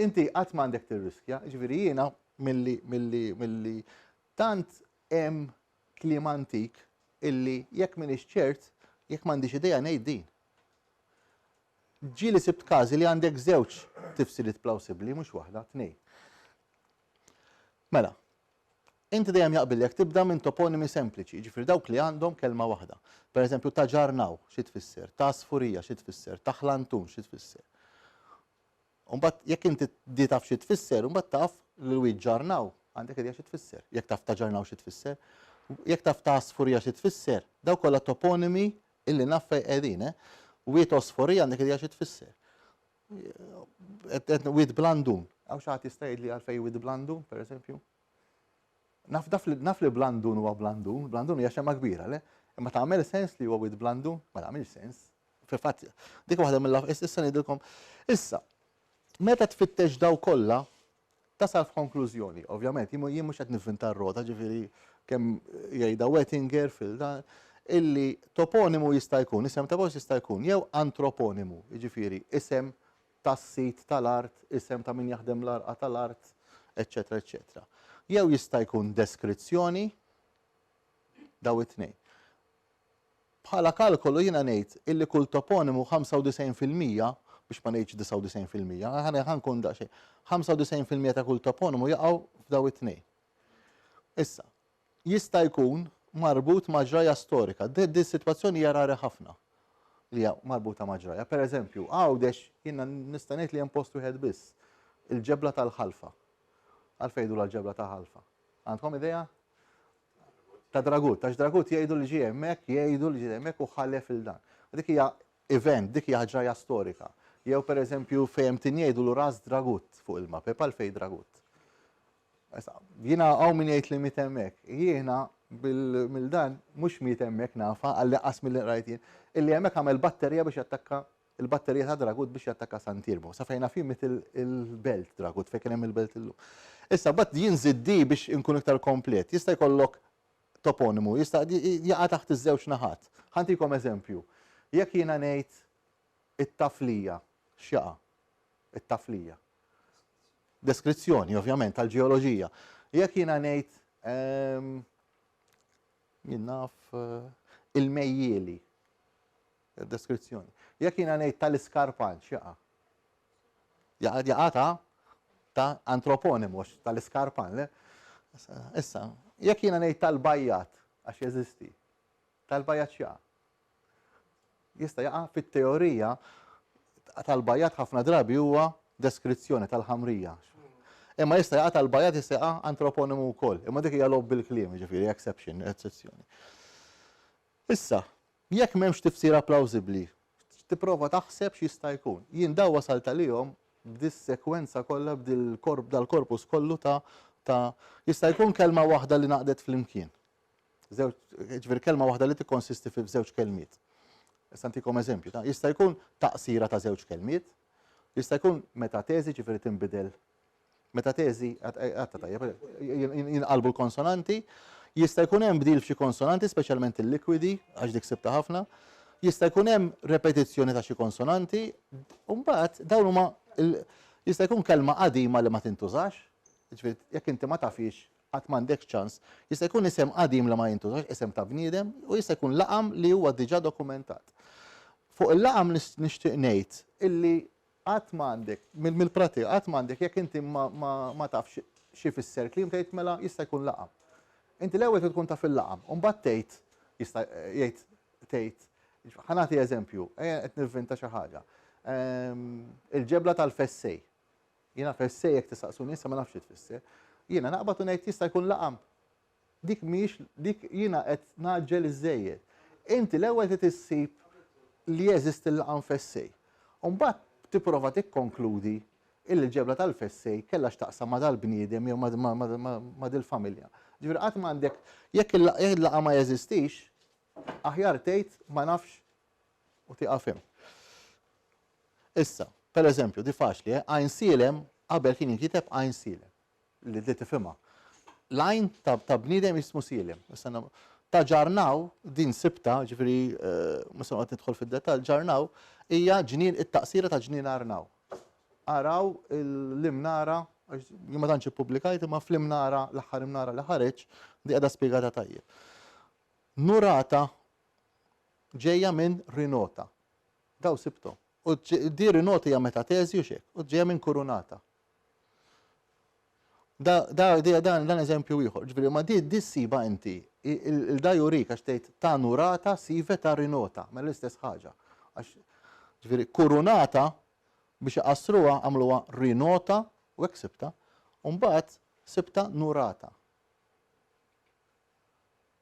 inti qatt m'għandek tirriskja, ġifieri jiena milli tant hemm kliem antik illi jekk m'iniex ċert, jekk m'għandix idea ngħid din. ġieli sibt każi li għandek żewġ tifsiriet plawsibbli mhux waħda, tnejn. Mela, inti dejjem jaqbillek tibda minn toponimi sempliċi, ġifieri dawk li għandhom kelma waħda. Pereżempju ta' ġarnaw xi tfisser, ta' sfurija xi tfisser, ta' ħlantun xi tfisser. Mbagħad jekk inti di taf xi tfisser, mbagħad taf li wieħed ġarnaw għandek idea xi tfisser. Jekk taf ta' ġarnaw xi tfisser, jekk taf ta' sfurija xi tfisser, daw kollha toponimi illi naf fejn qegħdin, wieħed osforija għandek idea xi tfisser. Wieħed blandun, hawn xi ħadd jista' jgħidli għalfejn wieħed blandun, pereżempju? Naf li blandun huwa blandun, blandun hija xemma kbira, le? Imma tagħmel sens li huwa wieħed blandun? Ma tagħmilx sens. Fil-fatt, dik waħda issa ngħidilkom. Issa, meta tfittex daw kollha, tasal f'konklużjoni. Ovvjament, jien mhux qed nivvinta r-roda, ġifieri kemm jgħidha Wettinger fil-dan, illi toponimu jista' jkun, isem ta' post jista' jkun jew antroponimu, jiġifieri isem tas-sit tal-art, isem ta' min jaħdem l-arqa tal-art, eċetera, eċetera. Jew jista' jkun deskrizzjoni daw it-tnejn. Bħala kalkolu jiena ngħid illi kull toponimu 95% biex ma ngħidx 99%, ħankun daqsxejn. 95% ta' kull toponimu jaqgħu f'daw it-tnejn. Issa, jista' jkun marbut ma' ġraja storika. Di sitwazzjoni hija rari ħafna li hija marbuta ma' ġraja. Pereżempju, għawdex jiena nista' ngħid li hemm post wieħed biss, il-ġebla tal-ħalfa. Għalfejn jgħidu l-ġebla ta' ħalfa. Għandkom idea? Ta' dragut, għax dragut jgħidu li ġie hemmhekk u ħallef il-dan. Dik hija event, dik hija ġraja storika. Jew pereżempju fejn jgħidu l-ras dragut fuq il-map, għalfejn dragut. Jiena hawn min jgħid li miet hemmhekk. Jiena mill-dan mhux miet hemmhekk nafa għalli qas mill-rajt jien, illi hemmhekk għamel batterija biex jattakka il-batterija ta' dragut biex jattakka San Tirbo. Sa fejna fim il-belt dragut, fejn kien hemm il-belt illum. Issa bat jinżid di biex inkun iktar komplet. Jista' jkollok toponimu, jista' jaqa' taħt iż-żewġ naħat. Ħantikom eżempju. Jekk jiena ngħid it-taflija, x'jaqa' it-taflija. Deskrizzjoni, ovvjament, tal-ġeoloġija. Jekk jiena ngħid jien naf il-mejjieli, deskrizzjoni. Jekk jiena ngħid tal-iskarpan, x'jaqa'? Jaqa' ta' antroponimu tal-iskarpan, le? Issa, jekk jiena ngħid tal-bajjat għax jeżisti, tal-bajjat x'jaqa'? Jista' jaqa' fit-teorija tal-bajjat ħafna drabi huwa deskrizzjoni tal-ħamrija. Imma jista' jaqa' tal-bajjat jista' jaqa' antroponimu wkoll. Imma dik hija lob bil-kliem, ġifieri exception, eċċezzjoni. Issa, jekk m'hemmx tifsira plawsibbli, tipprova taħseb x'jista' jkun. Jien daw wasalt għalihom b'dis-sekwenza kollha dal-korpus kollu ta' jista' jkun kelma waħda li naqdet flimkien. Ġifieri kelma waħda li tikkonsisti fi żewġ kelmiet. Issa ntikom eżempju, jista' jkun taqsira ta' żewġ kelmiet, jista' jkun metateżi ġifieri tinbidel. Metateżi jinqalbu l-konsonanti, jista' jkun hemm bdil f'xi konsonanti, speċjalment il-likwidi, għax dik sibta ħafna, jista' jkun hemm repetizzjoni ta' xi konsonanti, u mbagħad dawn huma jista' jkun kelma qadima li ma tintużax, ġifieri jekk inti ma tafix qatt m'għandekx ċans, jista' jkun isem qadim li ma jintużax, isem ta' bniedem, u jista' jkun laqam li huwa diġà dokumentat. Fuq il-laqam nixtieq ngħid illi qatt m'għandek, mill-pratika qatt m'għandek jekk inti ma tafx xi fisser kliem tgħid mela jista' jkun laqam. Inti l-ewwel tkun taf il-laqam, u mbagħad tgħid jista' tgħid ħanati eżempju, qed nivvinta xi ħaġa. Il-ġebla tal-fessej. Jiena fessej jekk tistaqsuni issa ma nafx xi tfisser. Jiena naqbad u ngħid jista' jkun laqam. Dik mhix dik jiena qed naġġel iż-żejjed. Inti l-ewwel trid issib li jeżisti l-laqam fessej. U mbagħad tipprova tikkonkludi illi l-ġebla tal-fessej kellha x'taqsam ma' dal-bniedem jew ma' dil-familja. Ġifieri qatt m'għandek jekk il-laqam ma jeżistix, aħjar tgħid ma nafx u tieqaf hemm. Issa, pereżempju, di faċli, għajn silem qabel kien jinkiteb għajn silem li tifhimha. L-għajn ta' bniedem jismu silem. Ta' ġarnaw din sibta, ġifieri mhux qed nidħol fid-dettall, ġarnaw hija ġnien it-taqsira ta' ġnien Arnaw. Araw l-imnara, ma tantx ippubblikajt imma fl-imnara l-aħħar imnara li ħareġ di qiegħda spjegata tajjeb. Nurata ġejja minn Rinota. Daw sibtom. U di rinoti hija metatesi u xek, u ġejja minn kurunata. Dan eżempju ieħor, ġifieri ma di ssiba inti, il-da jurik għax tgħid ta' nurata sive ta' rinota, ma l-istess ħaġa. Ġifieri kurunata biex iqassruha għamluha rinota u hekk sibta, u mbagħad sibta nurata.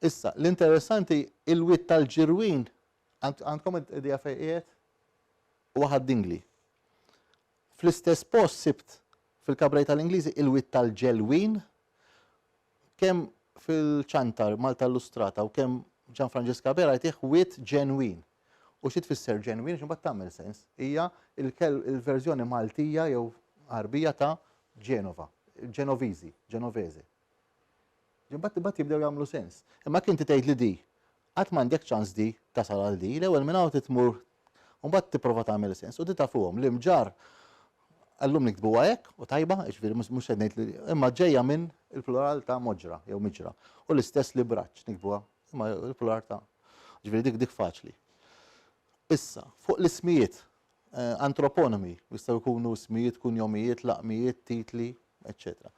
Issa, l-interessanti il-witt tal-ġirwin, għandkom id-dija fejn qiegħed? Huwa ħaddingli. Fl-istess post sibt fil-kabrej tal-Ingliżi il-witt tal-ġelwin, kemm fil-ċantar Malta Illustrata u kemm Gianfrancesca Bera jtieħ witt ġenwin. U xi tfisser ġenwin x'imbagħad tagħmel sens. Hija il-verżjoni Maltija jew Arbija ta' Ġenova, Ġenoviżi, Ġenovese. Bat jibdew jagħmlu sens. Imma kien tgħid li di, qatt m'għandek ċans di tasal għal di, l-ewwel minn hawn titmur u mbagħad tipprova tagħmel sens. U di tafuhom l-imġar għallum nikdbuha hekk u tajba, ġifieri mhux qed ngħid li imma ġejja minn il-plural ta' moġra jew miġra. U l-istess li braċ nikdbuha, imma il-plural ta' ġifieri dik faċli. Issa, fuq l-ismijiet, antroponimi, jistgħu jkunu ismijiet, kunjomijiet, laqmijiet, titli, eccetera.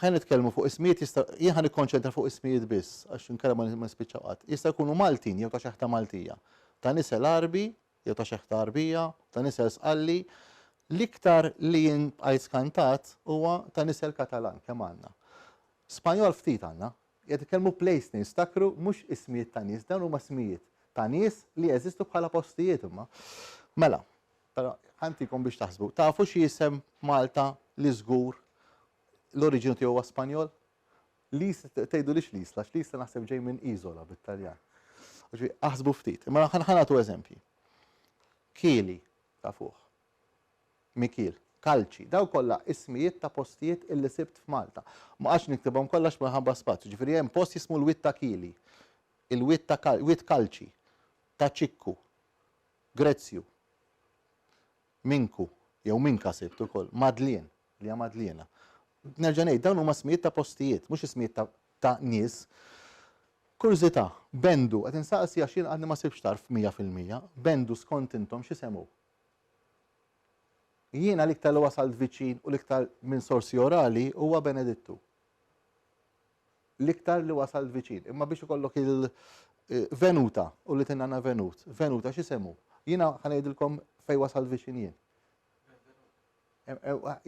Ħajn nitkellmu fuq ismijiet, jien ħan nikkonċentra fuq ismijiet biss, għax inkella ma nispiċċaw qatt. Jista' jkunu Maltin jew ta' xeħta Maltija, ta' nisel Arbi jew ta' xeħta Arbija, ta' nisel Sqalli. L-iktar li jien għajt skantat huwa ta' nisel Katalan kemm għandna. Spanjol ftit għandna, qed itkellmu place names, takru mhux ismijiet ta' nies, dawn huma ismijiet ta' nies li jeżistu bħala postijiet imma. Mela, però ħantikom biex taħsbu. Tafu xi jisem Malta li żgur l-oriġinu tiegħu huwa Spanjol? Tgħidu lix Lisla, Lisla naħseb ġej minn Iżola bit-Taljan. Aħsbu ftit, imma ħanatu eżempji. Kieli, tafuh. Mikil, Kalċi, daw kollha ismijiet ta' postijiet illi sibt f'Malta. Ma għax niktibhom kollha minħabba spazju. Ġifieri hemm post jismu l-witt ta' Kili, il-witt Kalċi, ta' Ċikku, Grezzju, Minku, jew Minka sibt ukoll, Madlien, li hija Madliena. Nerġa' ngħid dawn huma ismijiet ta' postijiet, mhux ismijiet ta' nies. Kurżità, Bendu, qed insaqsi għax jien għadni ma sibx tarf 100%, Bendu skont intom x'isemu? Jiena l-iktar li wasalt viċin u l-iktar minn sorsi orali huwa Benedittu. L-iktar li wasalt viċin. Imma biex ikollok il-Venuta u li tinna Venut. Venuta x'isemu? Jiena ħanejdilkom fejn wasalt viċin jien.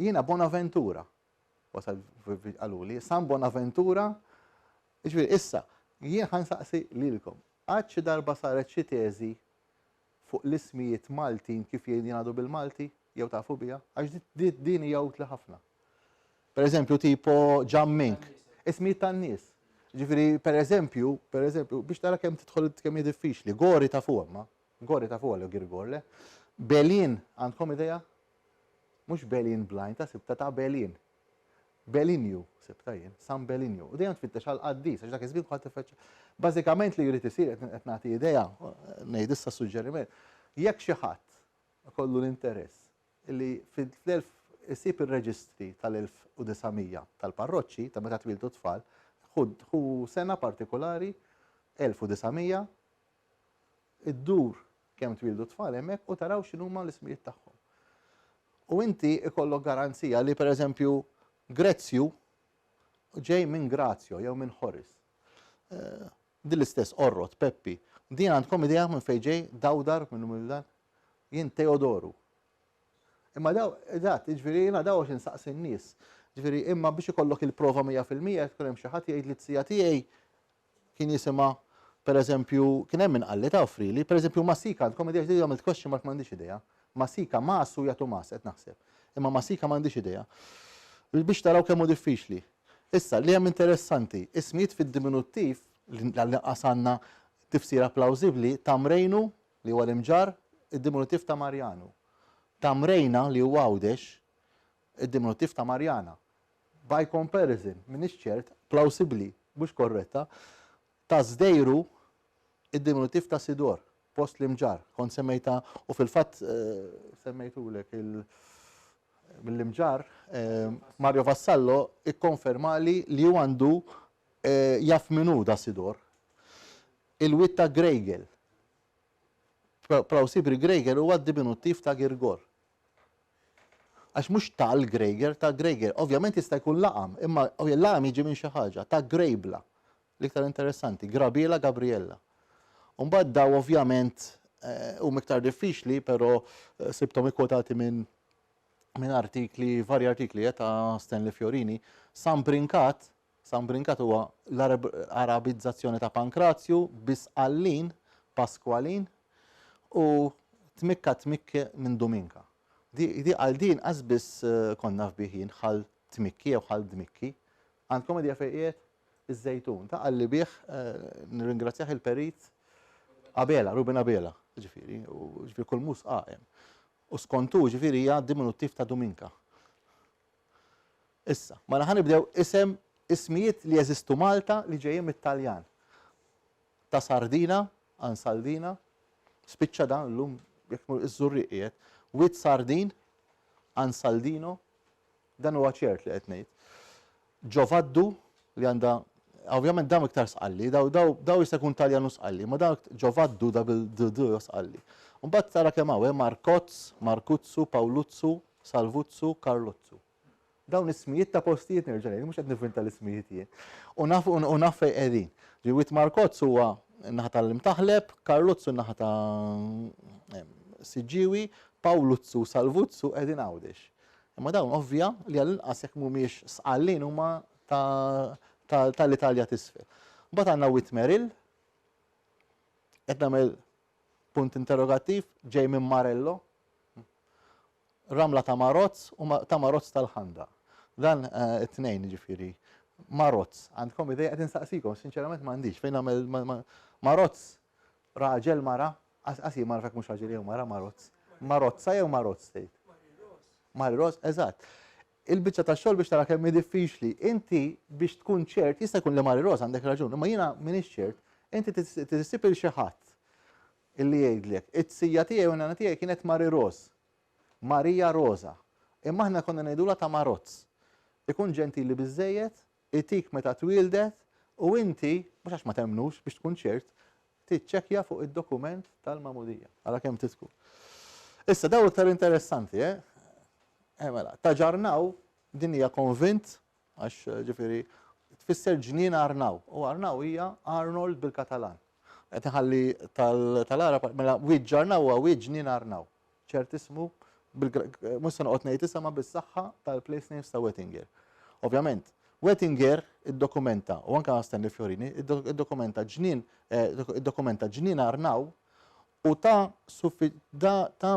Jiena Bonaventura wasal għaluli. San Bonaventura, issa, jien ħansaqsi lilkom. Għad xi darba saret xi teżi fuq l-ismijiet Maltin kif jgħidu bil-Malti? Jew tafu bija, għax din hija utli ħafna. Per eżempju, tipo Ġammink, ismijiet tan-nies. Ġifieri, per eżempju, biex tara kemm tidħol kemm hi diffiċli, Gori tafuhom, Gori tafuha li Girgorle. Belin, għandkom idea? Mhux Belin blind, ta' sibta ta' Belin. Belinju, sibta jien, San Belinju. U dejjem tfittex għal qaddis, għax dak iż-żmien ħadd tifeċċa. Bażikament li jrid isir qed nagħti idea, ngħid issa suġġeriment. Jekk xi ħadd kollu l-interess li fil-1000 isib ir-reġistri tal-1900 tal-parroċċi ta' meta twildu tfal, ħu sena partikolari 1900 iddur kemm twildu tfal hemmhekk u taraw x'inhuma l-ismijiet tagħhom. U inti ikollok garanzija li pereżempju Grezzju ġej minn Grazio jew minn Horis. Din l-istess Orrot, Peppi. Din għandkom idea minn fejn ġej Dawdar minn dan? Jien Teodoru. Imma daw, ġifieri jiena daw għax insaqsi n-nies. Ġifieri imma biex ikollok il-prova 100% tkun hemm xi ħadd jgħid li t-sija tiegħi kien jisimha pereżempju kien hemm inqalli ta' offrili, pereżempju Masika, għandkom idea ġdida għamilt question mark m'għandix idea. Masika Masu jagħtu Mas qed naħseb. Imma Masika m'għandix idea. Biex taraw kemm hu diffiċli. Issa li hemm interessanti, ismijiet fid-diminuttiv li qasanna tifsira plawsibbli Tamrejnu li huwa l-imġar, id-diminuttiv ta' Marjanu. Tamrejna li huwa Għawdex, id-diminuttiv ta' Marjana. By comparison, minix ċert, plausibbli, mhux korretta, ta' Zdejru, id-diminuttiv ta' Sidor, post l-imġar. Kont semmejta, u fil-fatt semmejtulek mill-imġar, Mario Vassallo ikkonfermali li hu għandu jaf minu da Sidor. Il-witt ta' Gregel. Prausibri Greiger huwa d-diminuttiv ta' Girgor. Għax mhux tal-Greiger, ta' Greiger. Ovvjament jista' jkun laqam, imma laqam jiġi minn xi ħaġa, ta' Grejbla. L-iktar interessanti, Grabiela Gabriella. Umbagħad daw ovvjament miktar diffiċli, però sibtom ikkwotati minn artikli, vari artikli ta' Stanley Fiorini. San Brinkat huwa l-arabizzazzjoni ta' Pankrazju, Bisqallin, Pasqualin u Tmikke minn Dominka. Di għal din qasbis konna f'biħin ħal Tmikki jew ħal Dmikki. Għandkom idea fejqiet iż-żejtun ta' għalli bih nirringrazzjah il-perit Abela, Ruben Abela, ġifieri, u ġifieri kull mus qaqem. U skontu ġifieri hija diminuttiv ta' Dominka. Issa, mela ħanibdew ismijiet li jeżistu Malta li ġejjin mit-Taljan. Ta' Sardina, Ansaldina, spiċċa dan llum jekk iż-żurriqiet, Wit Sardin, Ansaldino, dan huwa ċert li qed ngħid. Ġovaddu li għandha, ovvjament dawn iktar sqalli, daw jista' jkun Taljanu sqalli, ma dawn Ġovaddu da bil-d sqalli. Mbagħad tara kemm hawn Markozz, Markuzzu, Pawluzzu, Salvuzzu, Karluzzu. Dawn ismijiet ta' postijiet nerġa' ngħid, mhux qed nifinta l-ismijiet jien. U naf fejn qegħdin. Wit Markozz huwa naħa tal-Imtaħleb, Karluzzu naħa ta' Siġġiewi, Pawluzzu, Salvuzzu qegħdin għawdex. Imma dawn ovvja li għall-inqas jekk mhumiex sqallin huma tal-Italja t'isfel. Mbagħad għandna Witmeril, qed nagħmel punt interrogattiv ġej minn Marello, Ramla ta' Marozz u ta' Marozz tal-Ħanda. Dan it-tnejn ġifieri. Marozz, għandkom idea qed insaqsikom, sinċerament m'għandix fejn nagħmel Marozz, raġel mara, qasi ma nafek mhux raġel jew mara Marozz. Marozza jew Marozz tgħid? Mariros, eżatt. Il-biċċa tax-xogħol biex tara kemm diffiċli. Inti biex tkun ċert, jista' jkun li Mariros għandek raġun, imma jiena m'iniex ċert, inti tissib il xi ħadd illi jgħidlek. It-sija tiegħi u nana tiegħi kienet Mariros. Marija Rosa. Imma aħna konna ngħidula ta' Marozz. Ikun ġentili biżejjed, itik meta twildet u inti, mhux għax ma temnux biex tkun ċert, tiċċekkja fuq id-dokument tal-mamudija. Għala kemm titkun. Issa daw iktar interessanti, mela, ta' Ġarnaw din hija konvint għax ġifieri tfisser ġnien Arnaw. U Arnaw hija Arnold bil-Katalan. Qed iħalli tal-Arab mela wieħed Ġarnaw huwa wieħed ġnien Arnaw. ċert ismu mhux se noqgħod ngħid issa ma bis-saħħa tal-place names ta' Wettinger. Ovvjament, Wettinger iddokumenta u anke Stanley Fiorini iddokumenta ġnien Arnaw u ta'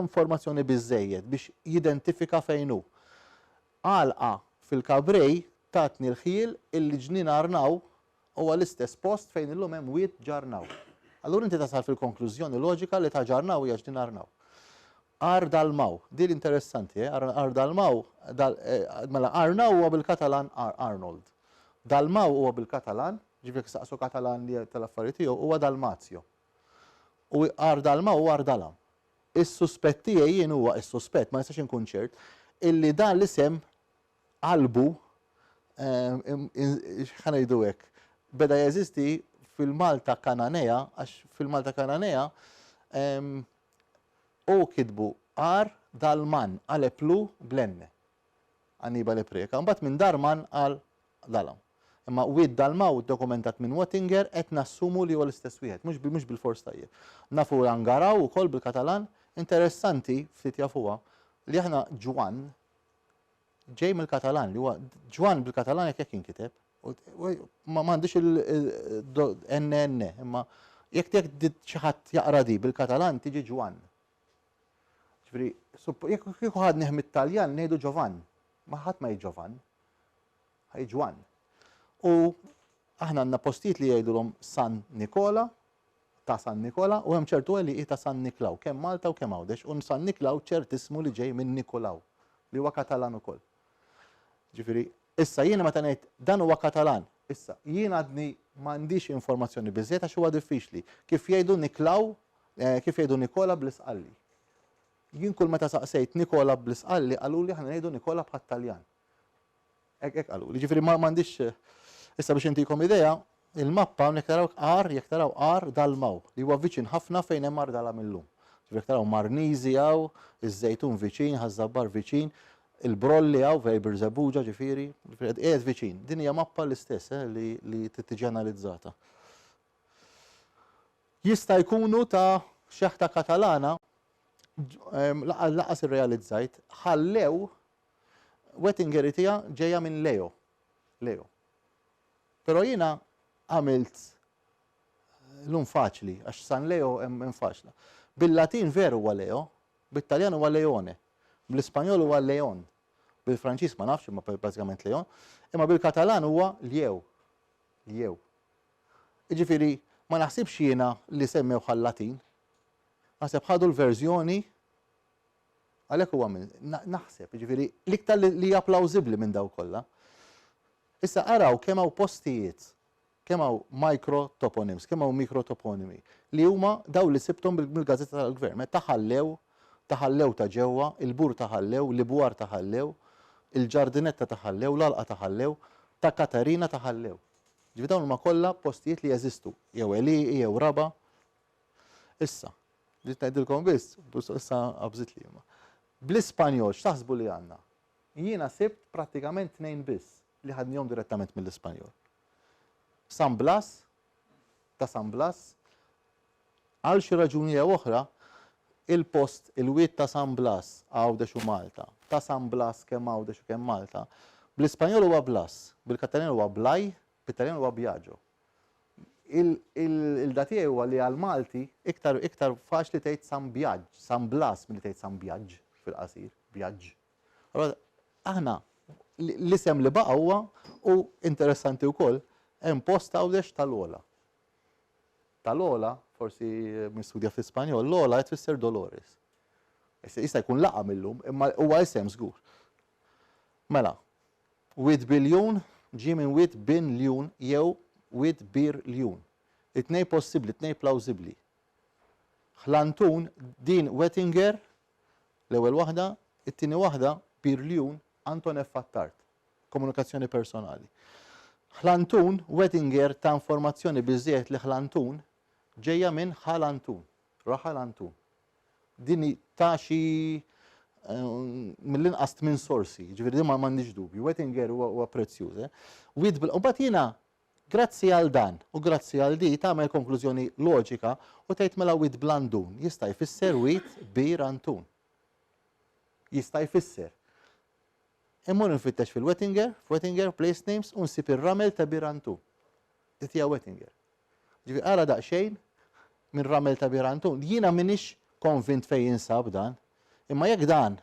informazzjoni biżżejjed biex jidentifika fejn hu. Għalqa fil-Kabrej tatni l-ħiel illi ġnien Arnaw huwa l-istess post fejn illum hemm wied Ġarnaw. Allura inti tasal fil-konklużjoni loġika li ta' Ġarnaw hija ġnien Arnaw. Ardalmaw, di l-interessanti, Ardalmaw, mela Arnaw huwa bil-Katalan Arnold. Dalmaw huwa bil-Katalan, ġifjek saqsu Katalan li tal-affarijiet tiegħu huwa Dalmazio. U Ardalmaw huwa Ardalam. Is-suspett tiegħi jien huwa is-suspett, ma nistax inkun ċert, illi dan l-isem qalbu ħanejdu hekk. Beda jeżisti fil-Malta Kananea, għax fil-Malta Kananea u kitbu Ar Dalman għal eplu blenne. Għanniba l-Epreka. Mbagħad minn Darman għal Dalam. Imma wieħed Dalmaw dokumentat minn Wettinger qed nassumu li huwa l-istess wieħed, mhux bil-fors tajjeb. Nafu Angaraw ukoll bil-Katalan, interessanti ftit jafuha li aħna Ġwan ġej mill-Katalan li huwa Ġwan bil-Katalan jekk jinkiteb. Ma m'għandix il-NN, imma jekk xi ħadd jaqra di bil-Katalan tiġi Ġwan. Jekk kieku ħadnieh mit-Taljan ngħidu Ġovan, ma ħadd ma Ġovan, ħaj Ġwan. U aħna għandna postijiet li jgħidulhom San Nikola, ta' San Nikola, u hemm ċertu li ta' San Niklaw, kemm Malta u kemm Għawdex, u San Niklaw ċert ismu li ġej minn Nikolaw, li huwa Katalan ukoll. Ġifieri, issa jiena meta ngħid dan huwa Katalan, issa jien għadni m'għandix informazzjoni biżżejjed għax huwa diffiċli. Kif jgħidu Niklaw, kif jgħidu Nikola bl-Isqalli. Jien kull meta saqsejt Nikola bl-Isqalli qaluli ħana ngħidu Nikola bħat-Taljan. Hekk qaluli. Ġifieri m'għandix issa biex intikom idea, il-mappa jekk taraw Ar Dalmaw li huwa viċin ħafna fejn hemm Ardalam illum. Ġifieri taraw Marniżi hawn, iż-żejtun viċin, ħażabbar viċin, il-brolli hawn fej Birżebbuġa ġifieri, qiegħed viċin. Din hija mappa l-istess li tiġi analizzata. Jista' jkunu ta' xeħta Katalana laqas irrealizzajt ħallew Wettinger tija ġejja minn Leo. Però jiena għamilt l-un faċli, għax San Leo hemm faċla. Bil-Latin veru huwa Leo, bil-Taljan huwa Leone, bl-Ispanjol huwa Leon, bil-Franċiż ma nafx imma bażikament Leon, imma bil-Katalan huwa Liew. Jiġifieri ma naħsibx jiena li semmew ħal-Latin, naħseb ħadu l-verżjoni għalhekk huwa naħseb, jiġifieri l-iktar li hija plawsibbli minn daw kollha. Issa araw kemm hawn postijiet, kemm hawn microtoponyms, kemm hawn microtoponimi li huma daw li sibthom bil-Gazzetta tal-Gvern. Taħallew ta' ġewwa, il-Bur taħallew, l-Ibwar taħallew, il-Ġardinetta taħallew, l-Alqa taħallew, ta' Katarina taħallew. Ġifieri dawn huma kollha postijiet li jeżistu, jew Elii, jew Raba. Issa, ġiet ngħidilkom biss, issa qabżit li huma. Bl-Ispanjol x'taħsbu li għandna? Jiena sibt prattikament tnejn biss li ħadnihom direttament mill-Ispanjol. San Blas, għal xi raġuni jew oħra, il-post il-wiet ta' San Blas għawdex u Malta, ta' San Blas kemm għawdex u kemm Malta, bl-Ispanjol huwa Blas, bil-Kataljan huwa Blaj, bil-Taljan huwa Biagio. Il-datija huwa li għal-Malti iktar faċli tgħid San Blas milli tgħid San Biagġ fil-qasir, Biagġ. Allora aħna l-isem li baqa' huwa u interessanti wkoll hemm post għawdex tal-Ola. Tal-Ola, forsi mistudja fl-Ispanjol, l-Ola qed tfisser Dolores. Jista' jkun laqa millum, imma huwa isem żgur. Mela, wid biljun ġie minn wid bin ljun jew wid bir ljun. It-tnejn possibbli, it-tnejn plawsibbli. Ħlantun din Wettinger, l-ewwel waħda, it-tieni waħda Birljun Anton F. Attart, komunikazzjoni personali. Ħlantun, Wettinger ta' informazzjoni biżżejjed li ħlantun ġejja minn ħalantun, raħalantun. Dini ta' xi mill-inqas minn sorsi, ġifieri din ma m'għandix dubju. Wettinger huwa prezzjuż. U mbagħad jiena grazzi għal dan u grazzi għal di tagħmel konklużjoni loġika u tgħid mela wid blandun jista' jfisser wid bir antun. Jista' jfisser. Immur nfittex fil-Wettinger, place names, u nsib ir-ramel ta' Birantun. Dik hija Wettinger. Ġifieri ara daqsxejn minn ramel ta' Birantun. Jiena m'iniex konvint fejn jinsab dan, imma jekk dan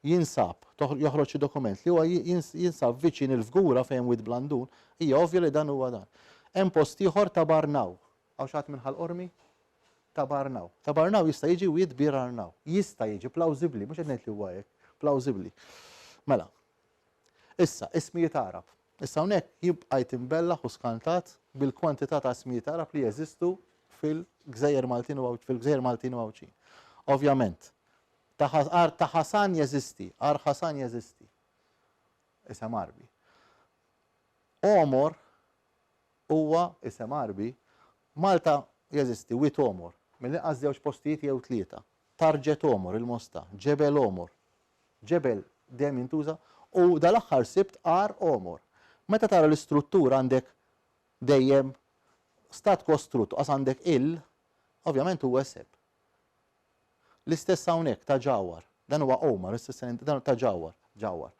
jinsab, joħroġ xi dokument li huwa jinsab viċin il-Fgura fejn wid blandun, hija ovvja li dan huwa dan. Hemm post ieħor ta' Barnaw. Hawn xi ħadd minn ħal-Qormi? Ta' Barnaw. Ta' Barnaw jista' jiġi wid Birarnaw. Jista' jiġi plawsibbli, mhux qed ngħid li huwa hekk, plawsibbli. Mela. Issa, ismijiet Arab. Issa hawnhekk jibqa' jtimbellaħ u skantat bil-kwantità ta' ismijiet Arab li jeżistu fil-Gżejjer Maltin u Għawċin. Ovvjament, ta' Ħasan jeżisti, Ar Ħasan jeżisti. Isem Arbi. Omor huwa isem Arbi, Malta jeżisti wit Omor, mill-inqas żewġ postijiet jew tlieta. Tarġet Omor, il-Mosta, Ġebel Omor. Ġebel dejjem jintuża u dal-aħħar sibt Ar Omor. Meta tara l-istruttura għandek dejjem stat kostrut, qas għandek ovvjament huwa isem. L-istess hawnhekk ta' Ġawar, dan huwa Omar, dan ta' Ġawar.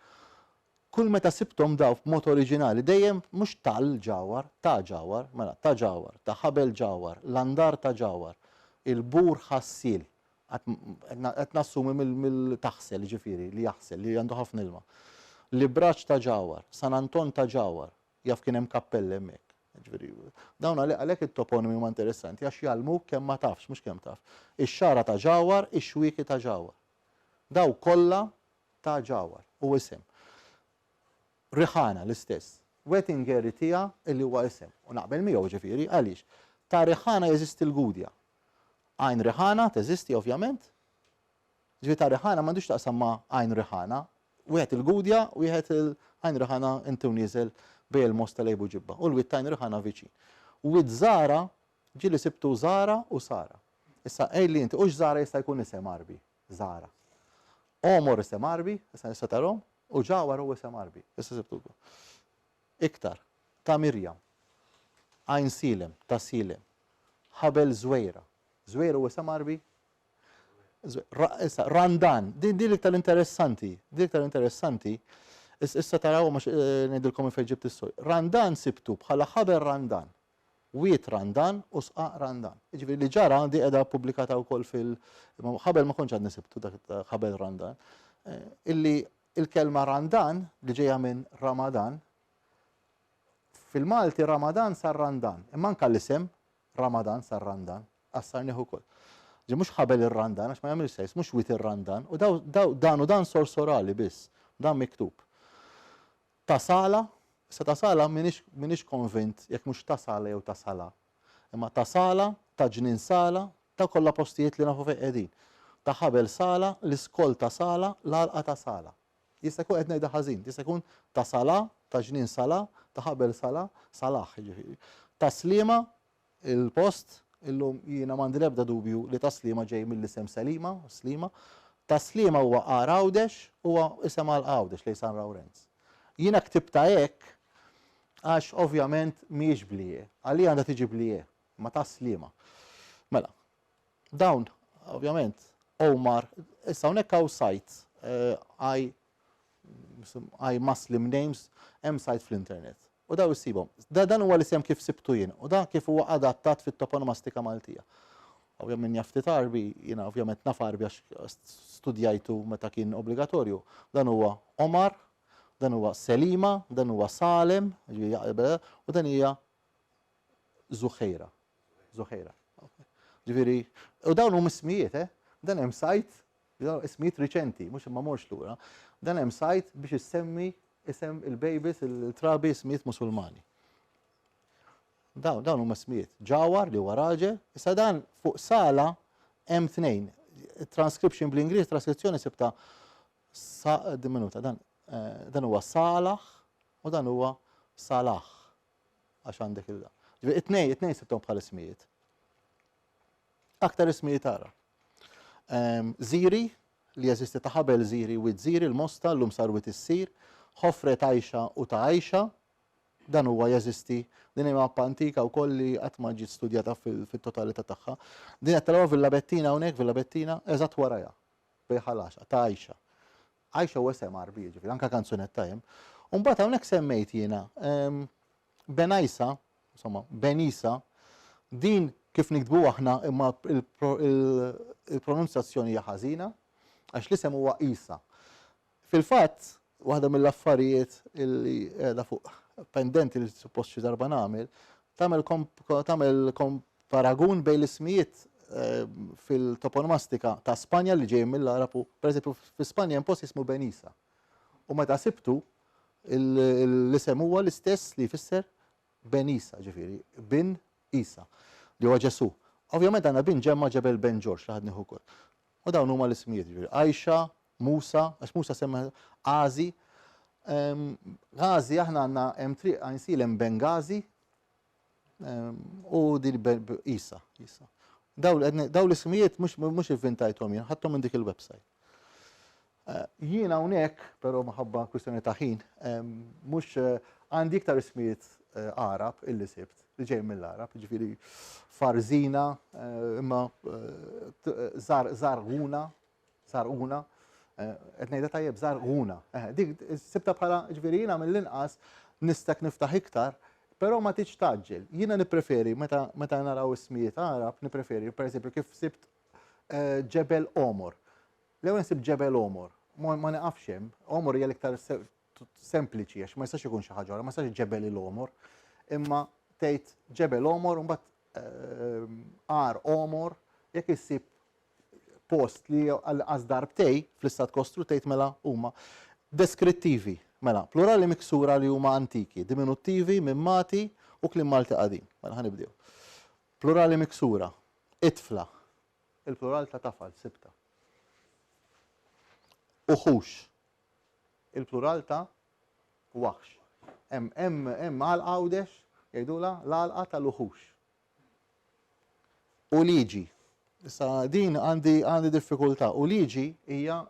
Kull meta sibthom daw b'mod oriġinali dejjem mhux tal-Ġawar, ta' Ġawar, mela ta' Ġawar, ta' Ħabel Ġawar, l-Andar ta' Ġawar, il-Bur Ħassil, qed nassumi mill-taħsel ġifieri li jaħsel li għandu ħafna ilma. L-Ibraċ ta' Ġawar, San Anton ta' Ġawar, jaf kien hemm kappell hemmhekk. Dawn għalhekk it-toponimi huma interessanti għax jgħallmuk kemm ma tafx, mhux kemm taf. Ix-Xara ta' Ġawar, ix-Xwieki ta' Ġawar. Daw kollha ta' Ġawar u isem. Riħana l-istess. Wettinger tija illi huwa isem. U naqbel miegħu ġifieri għaliex. Ta' Riħana jeżisti l-Gudja. Għajn Riħana teżisti ovvjament. Ġifieri ta' Riħana m'għandux taqsam ma' Għajn Riħana. Wieħed il-Gudja u wieħed il-Għajn Riħana intu nieżel bej il-Mosta lejbu ġibba. U l-wittajn Riħana viċin. U wid Zara ġieli sibtu Zara u Sara. Issa ejli inti, ux Zara jista' jkun isem Arbi. Zara. Omor isem Arbi, issa tarom, u Ġawar u isem Arbi. Issa sibtuku. Iktar. Ta' Mirjam. Ain Silem, ta' Silem. Ħabel Zwejra. Zwejra u isem Arbi. Randan, din iktar interessanti, issa taraw ma ngħidilkom fejn ġibt is-soj. Randan sibtu bħala ħabel Randan, wiet Randan u sqa Randan. Jiġifieri li ġara di qiegħda pubblikata wkoll ħabel ma kontx għadni sibtu dak ħabel Randan. Illi il-kelma Randan li ġejja minn Ramadan, fil-Malti Ramadan sar Randan, imma anke l-isem Ramadan sar Randan, assar nieħu wkoll. Ġi mux ħabel ir-randan, għax ma jagħmel sejs, mux wit ir-randan, u dan sorsorali biss, dan miktub. Tasala, sa tasala minix konvint jekk mhux tasala jew tasala. Imma tasala, ta' ġnien sala, ta' kollha postijiet li nafu fejn qegħdin. Ta' ħabel sala, l-iskol ta' sala, l-għalqa ta' sala. Jista' jkun qed ngħidha ħażin, jista' jkun ta' sala, ta' ġnien sala, ta' ħabel sala, salaħ jiġifieri. Taslima, il-post, illum jiena m'għandi l-ebda dubju li taslima ġej mill-isem Salima, Slima. Taslima huwa Għawdex huwa isem għal Għawdex lejn San Lawrenz. Jiena ktibta hekk għax ovvjament mhijiex blie, għalli għandha tiġi blie, ma taslima. Mela, dawn ovvjament Omar, issa hawnhekk hawn sajt I Muslim names hemm sajt fl-internet. U daw issibhom. Dan huwa l-isem kif sibtu jien, u dan kif huwa adattat fit-toponomastika Maltija. Ovvjament jaftit Arbi, jiena ovvjament naf Arbi għax studjajtu meta kien obbligatorju. Dan huwa Omar, dan huwa Selima, dan huwa Salem, u dan hija Zuħejra. Ġifieri, u dawn huma ismijiet, dan hemm sajt, ismijiet riċenti, mhux ma morx lura. Dan hemm sajt biex issemmi isem il-bejbis, il-trabi ismijiet Musulmani. Dawn huma ismijiet. Ġawar li huwa raġel, issa dan fuq sala hemm tnejn. Transcription bl-Ingliż, transkrizzjoni sibta minuta, dan huwa Salah u dan huwa Salah. Għax għandek il-da. It-tnejn sibtom bħal ismijiet. Aktar ismijiet ara. Ziri, li jeżisti ta' ħabel Ziri wid Ziri, l-Mosta, l-lum sar wid issir. Ħofret Għajxa u ta' Għajxa, dan huwa jeżisti, din hija mappa antika wkoll li qatt ma ġiet studjata fit-totalità tagħha. Din qed taraw Villa Bettina hawnhekk, Villa Bettina, eżatt warajha, bej ħalaxa, ta' Għajxa. Għajxa huwa isem Arbi, ġifieri anke kanzunetta hemm. U mbagħad hawnhekk semmejt jiena Benajsa, insomma, Benisa, din kif nikdbu aħna imma il-pronunzjazzjoni hija ħażina, għax l-isem huwa Isa. Fil-fatt, waħda mill-affarijiet li qiegħda fuq pendenti li suppost xi darba nagħmel, tagħmel paragun bejn l-ismijiet fil-toponomastika ta' Spanja li ġejjin mill-Arab, pereżempju fi Spanja hemm post ismu Benisa. U meta sibtu l-isem huwa l-istess li jfisser Benisa, ġifieri, bin Isa, li huwa Ġesu. Ovvjament għandna bin ġemma ġebel Ben Ġorġ li ħadnieħu wkoll. U dawn huma l-ismijiet, ġifieri, Għajxa, Musa, għax Musa semma Għazi. Għazi aħna għandna hemm triq għansilem Bengazi u din Isa. Daw l-ismijiet mhux ivvintajthom jien, ħadthom minn dik il-website. Jien hawnhekk, però maħabba kwistjoni ta' ħin, mhux għandi iktar ismijiet Arab illi sibt li ġej mill-Arab, ġifieri Farzina, imma Zarguna, qed ngħidha tajjeb Zarguna. Dik sibta bħala ġifieri jiena mill-inqas nistek niftaħ iktar, però ma tiġ taġġel. Jiena nippreferi meta naraw ismijiet Arab, nippreferi pereżempju kif sibt Ġebel Omor. L-ewwel sibt Ġebel Omor, ma naqafx hemm. Omor hija l-iktar sempliċi għax ma jistax ikun xi ħaġa, ma jistax Ġebel il-Omor, imma tgħid Ġebel Omor u mbagħad Ar Omor, jekk issib post li għal darbtej fl-istat kostru tgħid mela huma deskrittivi, mela plurali miksura li huma antiki, diminuttivi, mimmati u kliem Malti qadim. Mela ħanibdew. Plurali miksura, itfla, il-plural ta' tafal, sibta. Uħux, il-plural ta' waħx. Hemm għal-Għawdex jgħidula l-għalqa tal-uħux. U liġi, Issa din għandi diffikultà u liġi hija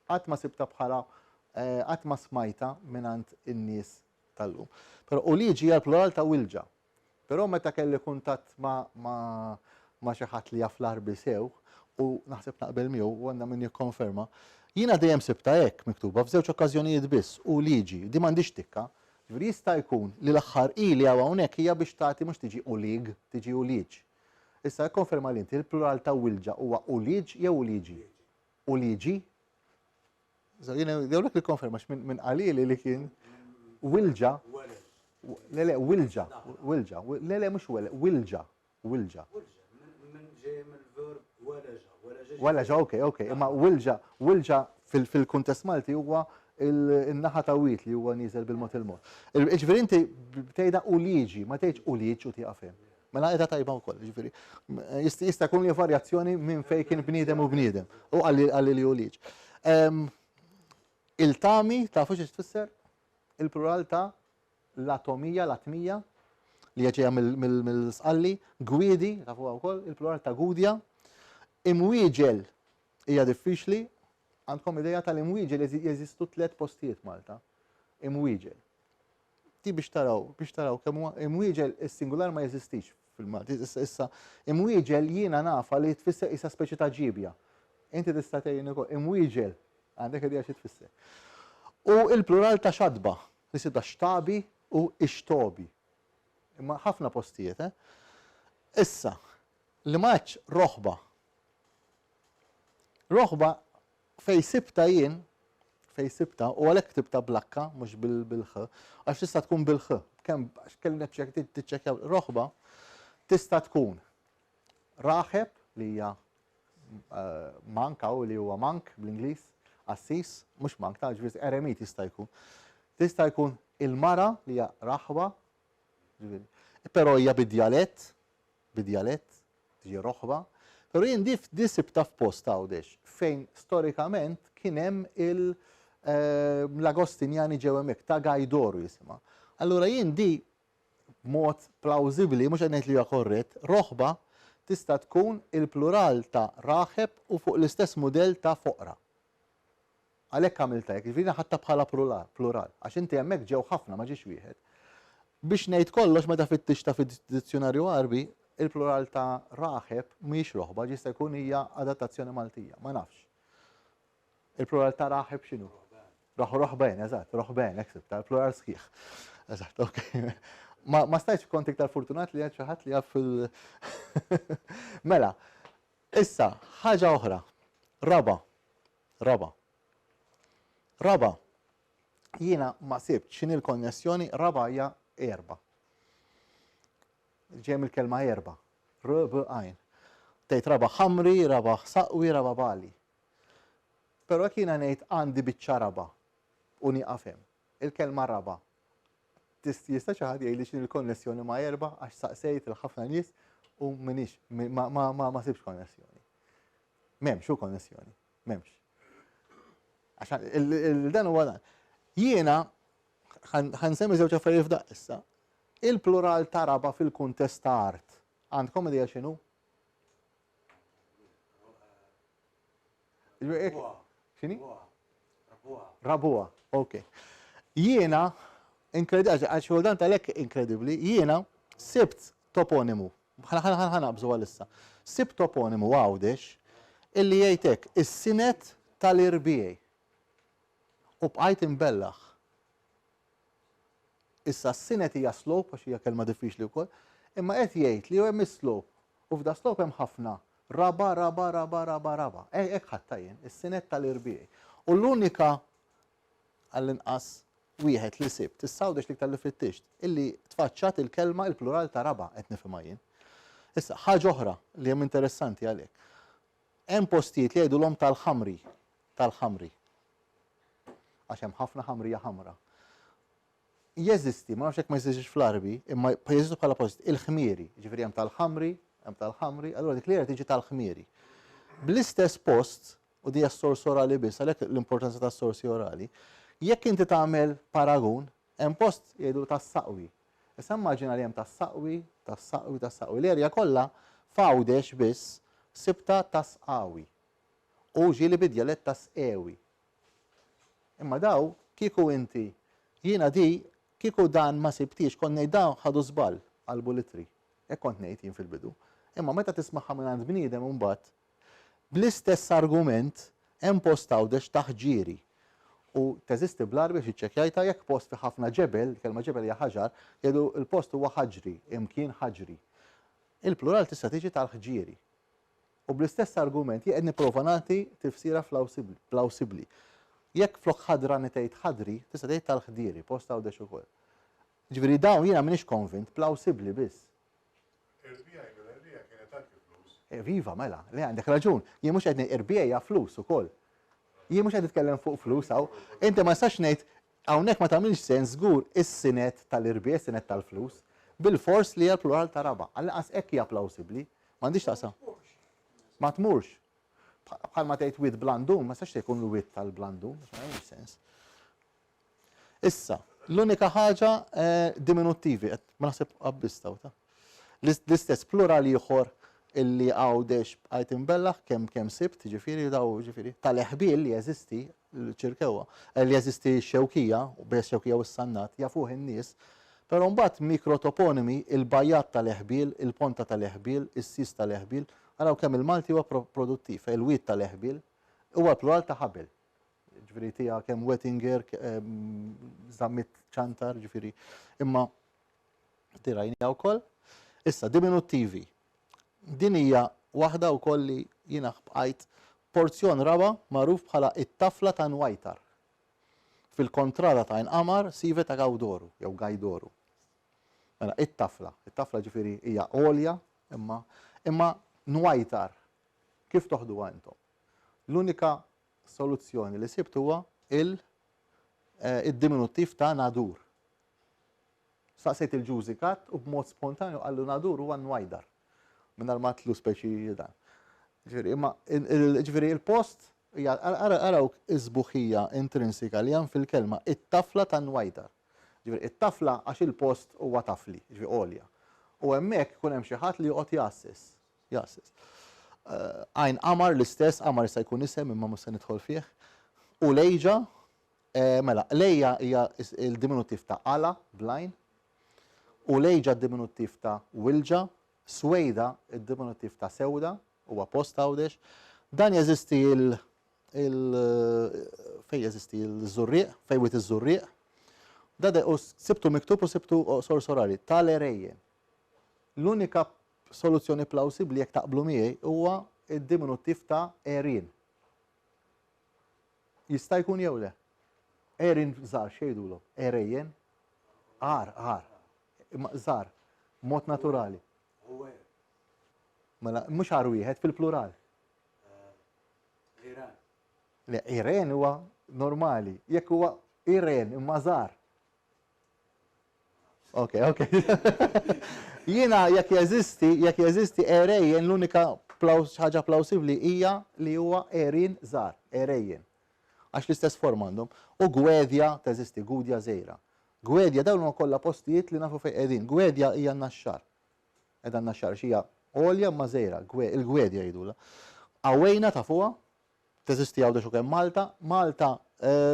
qatt ma sibta bħala qatt ma smajta mingħand in-nies tal-lum. Però u liġi hija l-plural ta' wilġa. Però meta kelli kuntatt ma' xi ħadd li jaf l-arbi sew u naħseb naqbel miegħu u għandna min jikkonferma, jiena dejjem sibta hekk miktuba f'żewġ okkażjonijiet biss u liġi di m'għandix tikka. Ġifieri jista' jkun li l-aħħar ili hawnhekk hija biex tagħti mhux tiġi ulig, tiġi uliġ. Issa konferma li inti il-plural ta' wilġa huwa uliġ jew uliġi? Uliġi? Dewlek li konfermax minn qalili li kien wilġa. Le, wilġa. Wilġa. Le, mhux wilġa. Wilġa. Walaġa, okej. Imma wilġa fil-kuntest Malti huwa il-naħa ta' wit li huwa nieżel bil-mod il-mod. Ġifieri inti tgħidha uliġi, ma tgħidx uliġ u tieqafhem. Mela qiegħda tajba wkoll, ġifieri. Jista' jkun li varjazzjoni minn fejn kien bniedem u bniedem. U qalli li uliġ. Il-tami tafu xi tfisser? Il-plural ta' l-atomija, l-atmija li ġejja mill-sqalli, gwidi, tafu wkoll il-plural ta' gudja. Imwieġel hija diffiċli, għandkom idea tal-imwieġel jeżistu 3 postijiet Malta. Imwieġel. Ti biex taraw kemm huwa imwieġel is-singular ma jeżistix fil-Malti. Issa imwieġel jiena nafa li tfisser issa speċi ta' ġibja. Inti tista' tgħin ukoll imwieġel għandek idea xi tfisser. U il-plural ta' xadba, li sibda xtabi u ixtobi. Imma ħafna postijiet, Issa, li maċ roħba. Roħba fej sibta jien, u għalhekk tibta blakka, mhux bil-ħ, għax tista' tkun bil-ħ. Kemm kellna tiċċekkjaw roħba, tista' tkun raħeb li hija manka u li huwa mank bl-Ingliż, assis, mhux mank ta' ġifieri eremit jista' jkun. Tista' jkun il-mara li hija raħba, però hija bid-djalett, tiġi roħba, però jien di sibta f'post għawdex fejn storikament kien hemm l-Agostinjani ġew hemmhekk ta' Gajdoru jisimha. Allura jien di b'mod plawsibbli, mhux qed ngħid li huwa korrett, roħba tista' tkun il-plural ta' raħeb u fuq l-istess mudell ta' foqra. Għalhekk għamilta hekk, jiġifieri ħadta bħala plural, għax inti hemmhekk ġew ħafna ma ġiex wieħed. Biex ngħid kollox meta fittixta fid-dizzjonarju Arbi, il-plural ta' raħeb mhijiex roħba, jista' jkun hija adattazzjoni Maltija, ma nafx. Il-plural ta' raħeb x'inhu? Roħben, eżatt, roħben, hekk il-plural sħiħ. Eżatt, okej. Ma stajtx kont iktar fortunat li għad xi ħadd li għaf fil- Mela, issa, ħaġa oħra, raba. Jiena ma sibt x'inhi l-konnessjoni raba hija erba. Ġejjem il-kelma erba. R-B-għajn. Tgħid raba ħamri, raba saqwi, raba bali. Però jekk jiena ngħid għandi biċċa raba u nieqafhem. Il-kelma raba. Jista' xi ħadd jgħidli x'inhi l-konnessjoni ma' erba' għax saqsejt il-ħafna nies u minix ma sibx konnessjoni. M'hemmx hu konnessjoni, m'hemmx. Għax dan huwa dan. Jiena ħansemmi żewġ affarijiet f'daqq issa. Il-plural ta' raba fil-kuntest ta' art. Għandkom idea x'inhu? X'inhi? Rabuha, okej. Jiena għax dan tal-hekk inkredibbli, jiena sibt toponimu. Ħanabżu għalissa. Sibt toponimu għawdex illi jgħid hekk is-sinet tal-irbiej. U bqajt imbellaħ. Issa s-sinet hija slope, għax hija kelma diffiċli wkoll, imma qed jgħid li hemm is-slope. U f'da slope hemm ħafna raba. Hekk ħatta jien, is-sinet tal-irbiej. U l-unika għall-inqas wieħed li sibt, tissawdex li tal-li fittixt, illi tfaċċat il-kelma il-plural ta' raba qed nifhimha jien. Issa, ħaġa oħra li hemm interessanti għalhekk. Hemm postijiet li jgħidulhom tal-ħamri. Għax hemm ħafna ħamrija ħamra. Jeżisti, ma nafx hekk ma jeżistix fl-Arbi, imma jeżistu bħala post il-ħmieri, ġifieri hemm tal-ħamri, allura dik li tiġi tal-ħmieri. Bl-istess post, u di s-sors orali biss, għalhekk l-importanza tas-sorsi orali, jekk inti tagħmel paragun, hemm post jgħidu tas-saqwi. Issa immaġina li hemm tas-saqwi. L-erja kollha f'għawdex biss sibta tasqawi. U ġili bidjalet tasqewi. Imma daw, kieku inti, jiena di, kieku dan ma sibtix, konnej dawn ħadu żball qalbu litri. Hekk kont ngħid jien fil-bidu. Imma meta tismaħħa minn għand bniedem imbagħad, bl-istess argument hemm post għawdex taħġieri. U teżisti blar biex iċċekkjajta jekk post fi ħafna ġebel, kelma ġebel hija ħaġar, jgħidu l-post huwa ħaġri, imkien ħaġri. Il-plural tista' tiġi tal-ħġieri. U bl-istess argument jgħid nipprova nagħti tifsira plawsibbli. Jekk flok ħadra tgħid ħadri, tista' tgħid tal-ħdieri, post għawdex ukoll. Ġifieri dawn jiena m'iniex konvint, plawsibbli biss. Irbija kienet anke flus. Viva, mela, li għandek raġun. Jien mhux qed irbija flus ukoll. Jien mhux qed nitkellem fuq flus hawn. Inti ma nistax ngħid hawnhekk ma tagħmilx sens żgur is-sinet tal-irbija, is-sinet tal-flus, bil-fors li hija l-plural ta' raba. Għallaqas hekk hija plawsibbli. M'għandix taqsam. Ma tmurx. Bħalma tgħid wid blandun, ma nistax jkun l-wid tal-blandun, ma tagħmilx sens. Issa, l-unika ħaġa diminuttivi, ma naħseb qabbista ta' l-istess plural ieħor illi għawdex bqajt imbellaħ kemm sibt, ġifieri daw ġifieri tal-eħbil li jeżisti l-ċirkewa, li jeżisti x-xewkija, u bejn xewkija u s-sannat, jafuh in-nies, però mbagħad mikrotoponimi il-bajjat tal-eħbil, il-ponta tal-eħbil, is-sis tal-eħbil, araw kemm il-Malti huwa produttiv, il-wit tal-eħbil huwa plural ta' ħabel. Ġifieri tiegħek kemm Wettinger, żammit ċantar, ġifieri. Imma tirajnija wkoll. Issa diminuttivi. Din hija waħda wkoll li jiena bqajt porzjon raba magħruf bħala it-tafla ta' Nwajtar. Fil-kontrata ta' inqamar sive ta' Gawdoru jew Gajdoru. Mela it-tafla ġifieri hija għolja imma Nwajtar. Kif toħduha intom? L-unika soluzzjoni li sibt huwa id-diminuttiv ta' Nadur. Saqsejt il-ġużikat u b'mod spontanju qallu Nadur huwa Nwajdar. Minnar ma tlu speċi dan. Ġifieri il-post araw iżbuħija intrinsika li hemm fil-kelma it-tafla ta' Nwajdar. Ġifieri it-tafla għax il-post huwa tafli, ġifieri għolja. U hemmhekk ikun hemm xi ħadd li joqgħod jassis. Għajn qamar l-istess, qamar jista' jkun isem imma mhux se nidħol fih. U lejġa, mela, lejja hija il-diminuttiv ta' qala, blajn. U lejġa d-diminuttiv ta' wilġa, swejda id-diminuttiv ta' sewda, huwa post għawdex. Dan jeżisti fej jeżisti l-żurrieq, fej wit iż-żurrieq. Da sibtu miktub u sibtu sorsorali, tal-erejjen. L-unika soluzzjoni plawsibbli jekk taqblu miegħi huwa id-diminuttiv ta' erin. Jista' jkun jew le. Erin żgħar xejdulhom, erejjen. Għar. Żgħar, mod naturali. Mela mhux għar wieħed fil-plural. Iran. Le, Iren huwa normali. Jekk huwa Iren imma żgħar. Ok. Jiena jekk jeżisti erejjen l-unika ħaġa plawsibbli hija li huwa erin żgħar, erejjen. Għax l-istess forma għandhom. U gwedja teżisti, gudja żgħira. Gwedja dawn huma kollha postijiet li nafu fejn qegħdin. Gwedja hija n-naxxar. Edha n-naxxar xija għolja ma żgħira, il-gwedja jgħidula. Għawejna tafuha, teżisti għawdex ukoll Malta. Malta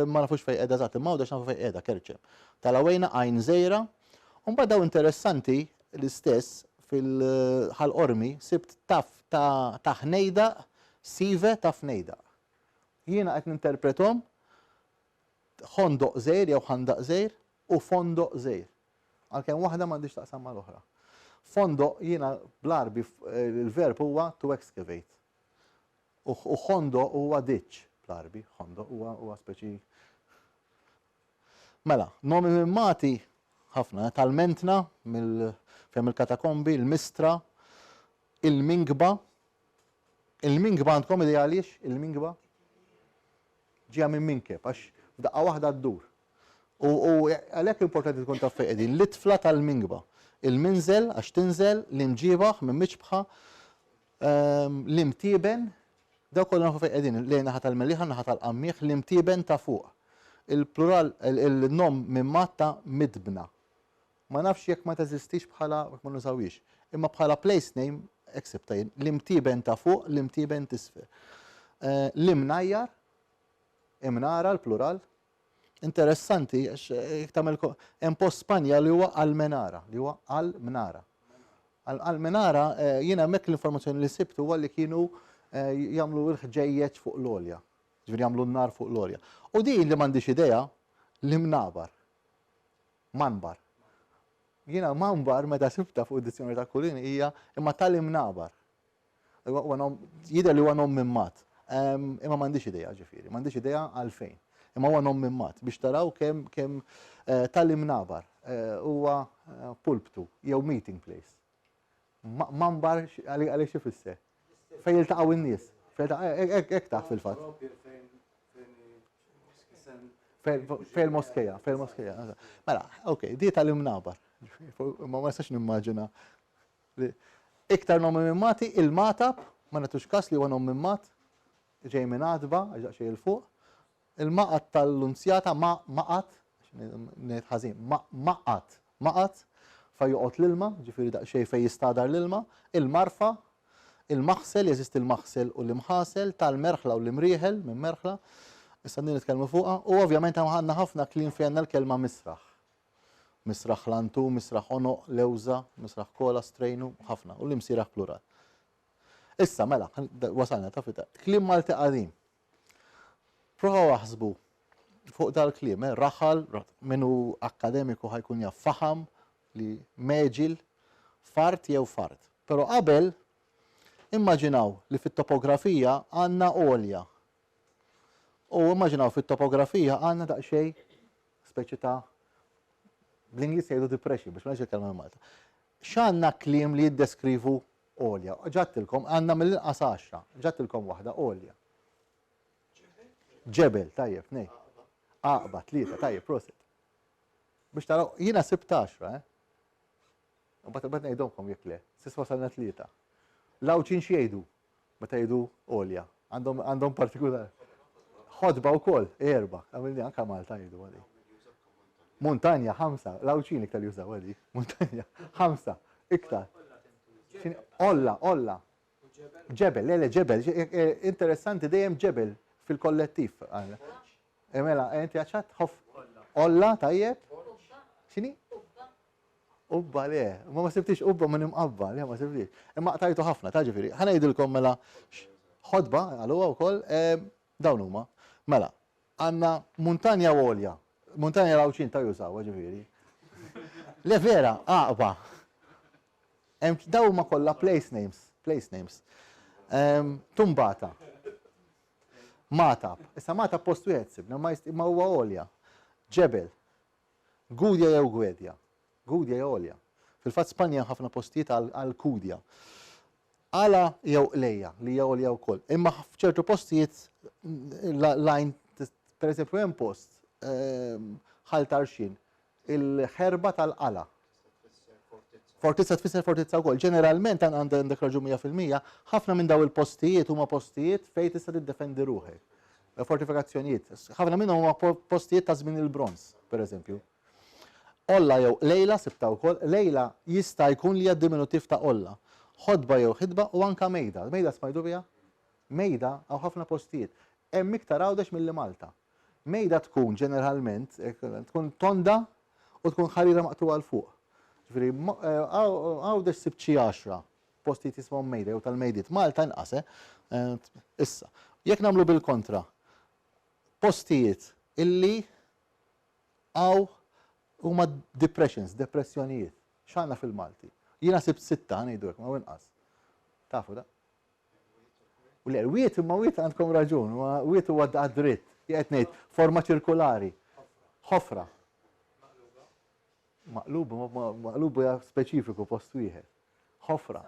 ma nafux fejn qiegħda eżatt, imma għawdex nafu fejn qiegħda Kerċem. Tal-għawejna għajn żgħira. Mbagħad daw interessanti l-istess fil-ħal-qormi sibt taf ta' ħnejda, sive ta' fnejda. Jiena qed ninterpretom ħondoq żgħir jew ħandaq żgħir u fondoq żgħir. Għalkemm waħda m'għandix taqsam mal-oħra. Fondoq jiena bl-Arbi il-verb huwa to excavate. U ħondoq huwa ditch bl-Arbi, ħondoq huwa speċi. Mela, nomi mimmati ħafna, tal-mentna, fejn il-katakombi, il-mistra, il-mingba. Il-mingba għandkom idea għaliex? Il-mingba? Ġija minn minkeb, għax f'daqqa waħda d-dur. U għalhekk importanti tkun taf fejn qegħdin. L-itfla tal-mingba. Il-minżel għax tinżel, l-imġiebaħ minn miċbħa, l-imtieben, daw kollha nafu fejn qegħdin, lejn naħa tal-meliħa, naħa tal-qammieħ, l-imtieben ta' fuq. Il-plural, il-nom minn matta midbna. Ma nafx jekk ma teżistix bħala ma nużawix. Imma bħala place name, except tajn, l-imtiben ta' fuq, l-imtiben tisfel. L-imnajjar, imnara, l-plural. Interessanti, hemm post Spanja li huwa Almenara, li huwa Almenara. Almenara, jiena hemmhekk l-informazzjoni li sibtu huwa li kienu jagħmlu l-ħġejjeġ fuq l-olja. Ġifieri jagħmlu n-nar fuq l-olja. U din li m'għandix idea l-imnabar. Manbar. Jiena manbar meta sibta fuq id-dizzjonarju ta' Kulini hija imma tal-imnabar. Jidher li huwa nom minn mat. Imma m'għandix idea ġifieri, m'għandix idea għalfejn. Imma huwa nom minn mat biex taraw kemm tal-imnabar huwa pulptu jew meeting place. Manbar għaliex ifisser. Fejn jiltaqgħu n-nies. Hekk taħt fil-fatt. Fejn moskeja, fejn moskeja. Mela, okej, di tal-imnabar. Ma nistax nimmaġina. Iktar nom minn mati, il-matab, ma nagħtux każ li huwa nom minn mat, ġej minn adba, xejn il-fuq. Il-maqat tal-unzjata maqat, ħażin, maqat, fa joqgħod l-ilma, ġifieri daqsxejn fejn jistadar l-ilma, il-marfa, il-maħsel, jeżisti il-maħsel u l-imħasel tal-merħla u l-imrieħel minn merħla, issa din nitkellmu fuqha, u ovvjament hemm għandna ħafna kliem fejn l-kelma misraħ. Misraħ lantu, misraħ onoq, lewża, misraħ kola, strejnu, ħafna, u l-imsiraħ plural. Issa mela, wasalna ta' fita. Kliem Malti qadim. Provaw waħsbu fuq dal-kliem, raħal, minnu akademiku ħajkun jaf faham li meġil, fart jew fart. Pero qabel, immaġinaw li fit-topografija għandna olja. U immaġinaw fit-topografija għandna daqsxejn speċi ta' bl-Ingliż jgħidu depression biex ma nix il-kelma Malta. X'għandna kliem li jiddeskrivu olja? Ġattilkom għandna mill-inqas 10, ġattilkom waħda olja. Ġebel, tajjeb, nej. Aqba, 3, tajjeb, prosit. Biex taraw, jiena 16, U bat ngħidhomkom jekk le, sis wasalna 3. Lawċin x'jgħidu meta jgħidu olja, għandhom partikular. Ħodba wkoll, 4, għamilni anke Malta jgħidu għadi. Montanja 5, lawċin iktar jużaw għadi. Montanja 5, iktar. Olla. Ġebel, le ġebel, interessanti dejjem ġebel fil-kollettiv. Mela, enti għaxħat ħoff. Olla, tajjeb? Xini? Ubba, le. Ma sibtix ubba minn imqabba, le, ma sibtix. Imma tajtu ħafna, taġifiri. ħana jidilkom mela ħodba, għalluwa u koll, dawn huma. Mela, għanna montanja u olja. Montanja lawċin ta' jużaw, ġifiri. Le vera, aqba. Daw ma kolla place names. Tumbata. Matab. Issa matab post wieħed sibna, ma huwa olja. Ġebel. Gudja jew gwedja. Gudja jew olja. Fil-fatt Spanja ħafna postijiet għal kudja. Ala jew lejja, li hija olja wkoll. Imma f'ċertu postijiet lajn, pereżempju hemm post ħaltarxin, il-ħerba tal-qala. Fortizza tfisser fortizza wkoll. Ġeneralment għandek raġun 100%, ħafna minn daw il-postijiet huma postijiet fejn tista' tiddefendi ruħek. Fortifikazzjonijiet. Ħafna minnhom huma postijiet ta' żmien il-bronz, pereżempju. Olla jew lejla sibta wkoll, lejla jista' jkun li hija diminutiv ta' olla. Ħodba jew ħidba u anke mejda. Mejda smajdu biha? Mejda għaw ħafna postijiet. Hemm iktar għawdex milli Malta. Mejda tkun ġeneralment tkun tonda u tkun ħarira maqtuwa l fuq. Għawdex sibċi 10 postijiet jismhom mejda jew tal-mejdiet. Malta inqas, issa. Jekk nagħmlu bil-kontra, postijiet illi għaw huma depressjonijiet. X'għandna fil-Malti? Jiena sibt 6 ngħidu hekk ma inqas. Tafu da? U le, wiet imma wiet għandkom raġun, wiet huwa dritt, jgħid ngħid forma ċirkolari. Ħofra. Maqlubu hija speċifiku post wieħed. Ħofra.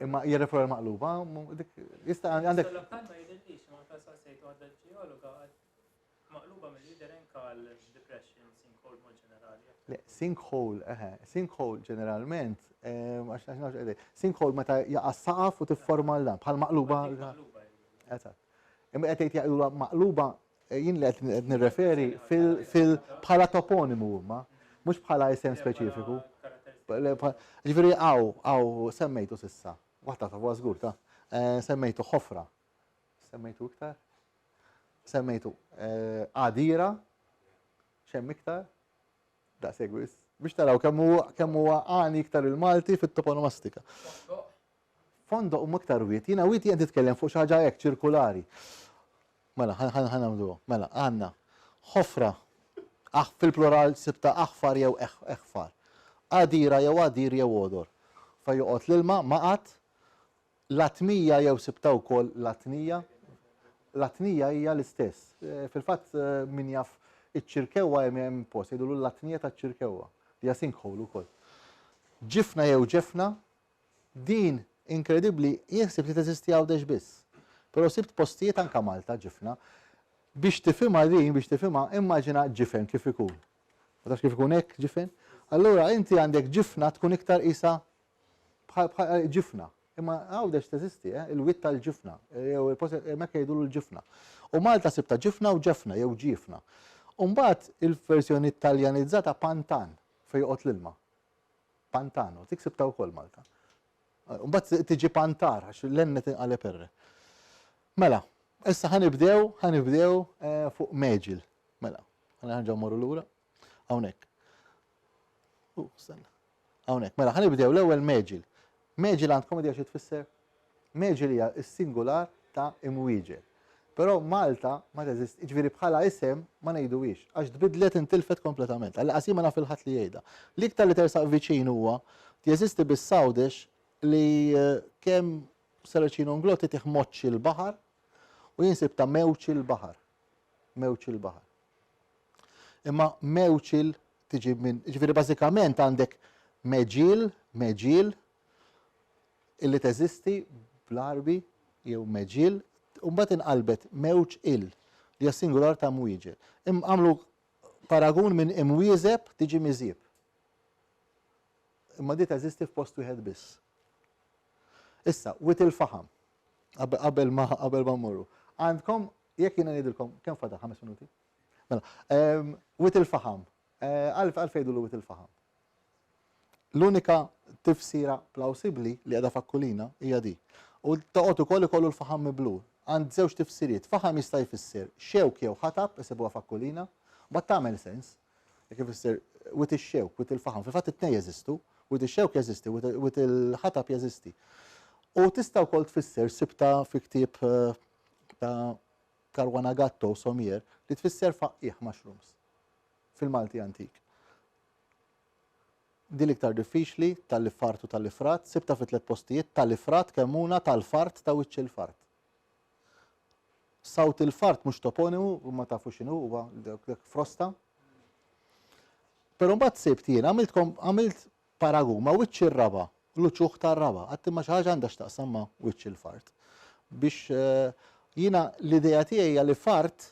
Imma jirrefer maqluba, jista' għandek. Sinkhole ġeneralment, sinkhole meta jaqa' saqaf u tifforma l-lam, bħal maqluba. Imma qed jgħid maqluba jien li qed nirreferi bħala toponimu huma. Mhux bħala isem speċifiku. Ġifieri għaw semmejtu sissa. Waħda ta' huwa żgur ta' semmejtu ħofra. Semmejtu iktar? Semmejtu għadira. Xemm iktar? Da' segwis. Biex taraw kemm huwa għani iktar il-Malti fit-toponomastika. Fondoq iktar wiet. Jiena wiet jien titkellem fuq xi ħaġa hekk ċirkulari. Mela, ħanamlu. Mela, għandna ħofra fil-plural sibta aħfar jew eħfar. Għadira jew għadir jew odor. Fa joqgħod l-ilma maqat latmija jew sibta wkoll latnija. Latnija hija l-istess. Fil-fatt min jaf iċ-ċirkewwa hemm post jgħidu l-latnija taċ-ċirkewwa. Hija sinkhole ukoll. Ġifna jew ġefna din inkredibbli jeħseb li teżisti għawdex biss. Però sibt postijiet anke Malta ġifna. Biex tifhimha din, biex tifhimha, immaġina ġifen kif ikun. Ma tafx kif ikun hekk ġifen? Allura inti għandek ġifna tkun iktar qisha bħal ġifna. Imma għawdex teżisti, il-witt tal-ġifna, jew hemmhekk jgħidulu l-ġifna. U Malta sibta ġifna u ġefna jew ġifna. U mbagħad il-verżjoni Taljanizzata pantan fejn joqgħod l-ilma. Pantano, dik sibta wkoll Malta. Mbagħad tiġi pantar għax l-ennet inqaleb erre. Mela, issa ħanibdew fuq meġil. Mela, ħanġaw morru lura. Hawnhekk. Hawnhekk. Mela, ħanibdew l-ewwel meġil. Meġil għandkom idea xi tfisser? Meġil hija s-singular ta' imwieġel. Però Malta ma teżist, ġifieri bħala isem ma ngħiduhiex għax tbidlet intilfet kompletament. Għal qasima naf il-ħadd li jgħidha. L-iktar li tersaq viċin huwa jeżisti bis-Sawdex li kemm Saracino Nglotti tiħmoċċi l-baħar u jinsib ta' mewċi l-baħar. Mewċi l-baħar. Imma mewċil tiġi minn, ġifieri bażikament għandek meġil illi teżisti bl-Arbi jew meġil u mbagħad inqalbet mewġ il li hija singular ta' mwieġel. Għamlu paragun minn imwieżeb tiġi miżieb. Imma di teżisti f'post wieħed biss. Issa, wit il-faħam, qabel ma mmorru. Għandkom, jekk jiena ngħidilkom, kemm fada 5 minuti? Mela, wit il-faħam. Għalfejdu wit il-faħam. L-unika tifsira plawsibbli li qiegħda fakkulina hija di. U toqgħod ukoll ikollu l-faħam miblu. Għand żewġ tifsiriet. Faħam jista' jfisser xewk jew ħatab isibuha fakkulina, ma tagħmel sens. Jekk ifisser wit ix-xewk, wit il-faħam. Fil-fatt it-tnejn jeżistu, wit ix-xewk jeżisti, wit il-ħatab jeżisti. U tista' wkoll tfisser sibta fi ktieb ta' Caruana Gatto Somier li tfisser faqqieħ mushrooms fil-Malti antik. Di l-iktar diffiċli tal-ifart u tal-ifrat, sibta fi 3 postijiet tal-ifrat kemmuna tal-fart ta' wiċċ il-fart. Sawt il-fart mhux toponimu, u ma tafu x'inhu huwa frosta. Però mbagħad sibt jien għamilt paragun ma' wiċċ ir-raba, l-uċuħ tar-raba, qatt imma xi ħaġa għandha x'taqsam ma' wiċċ il-fart. Biex jiena l-idea tiegħi hija li fart